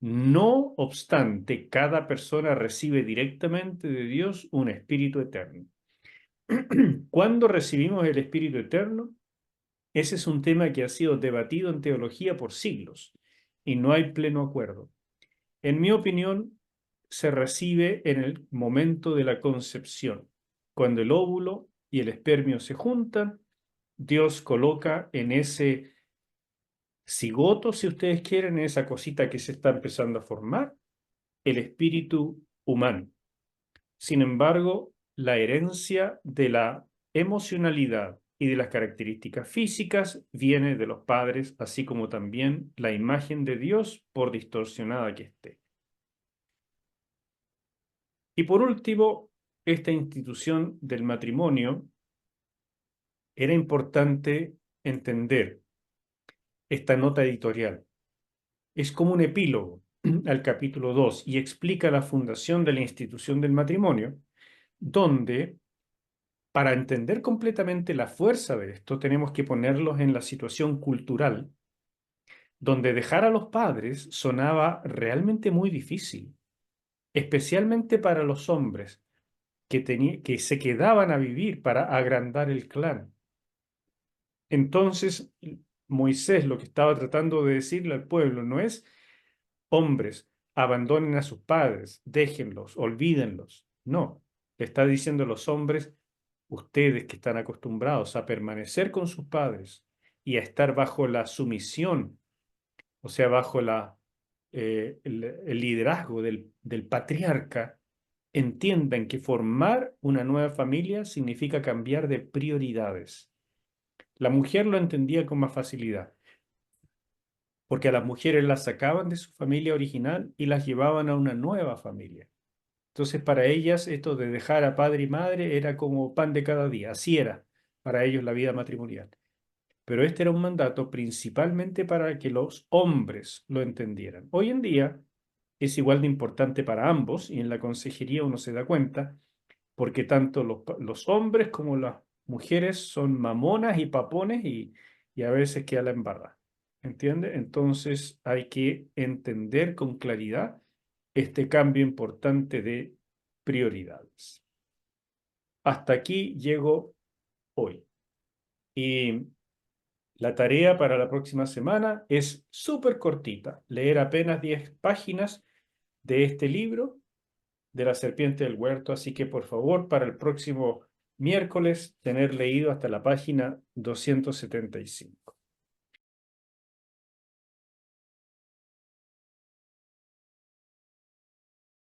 No obstante, cada persona recibe directamente de Dios un espíritu eterno. ¿Cuándo recibimos el espíritu eterno? Ese es un tema que ha sido debatido en teología por siglos y no hay pleno acuerdo. En mi opinión, se recibe en el momento de la concepción. Cuando el óvulo y el espermio se juntan, Dios coloca en ese cigoto, si ustedes quieren, en esa cosita que se está empezando a formar, el espíritu humano. Sin embargo, la herencia de la emocionalidad y de las características físicas viene de los padres, así como también la imagen de Dios, por distorsionada que esté. Y por último, esta institución del matrimonio, era importante entender esta nota editorial. Es como un epílogo al capítulo 2 y explica la fundación de la institución del matrimonio, donde para entender completamente la fuerza de esto tenemos que ponerlos en la situación cultural, donde dejar a los padres sonaba realmente muy difícil, especialmente para los hombres que se quedaban a vivir para agrandar el clan. Entonces, Moisés lo que estaba tratando de decirle al pueblo no es, hombres, abandonen a sus padres, déjenlos, olvídenlos. No, le está diciendo a los hombres, ustedes que están acostumbrados a permanecer con sus padres y a estar bajo la sumisión, o sea, bajo el liderazgo del patriarca, entiendan que formar una nueva familia significa cambiar de prioridades. La mujer lo entendía con más facilidad, porque a las mujeres las sacaban de su familia original y las llevaban a una nueva familia. Entonces, para ellas, esto de dejar a padre y madre era como pan de cada día. Así era para ellos la vida matrimonial. Pero este era un mandato principalmente para que los hombres lo entendieran. Hoy en día es igual de importante para ambos, y en la consejería uno se da cuenta, porque tanto los hombres como las mujeres son mamonas y papones y a veces queda la embarrada. ¿Entiende? Entonces hay que entender con claridad este cambio importante de prioridades. hasta aquí llego hoy. Y la tarea para la próxima semana es súper cortita, leer apenas 10 páginas de este libro de la serpiente del huerto, así que por favor para el próximo miércoles tener leído hasta la página 275.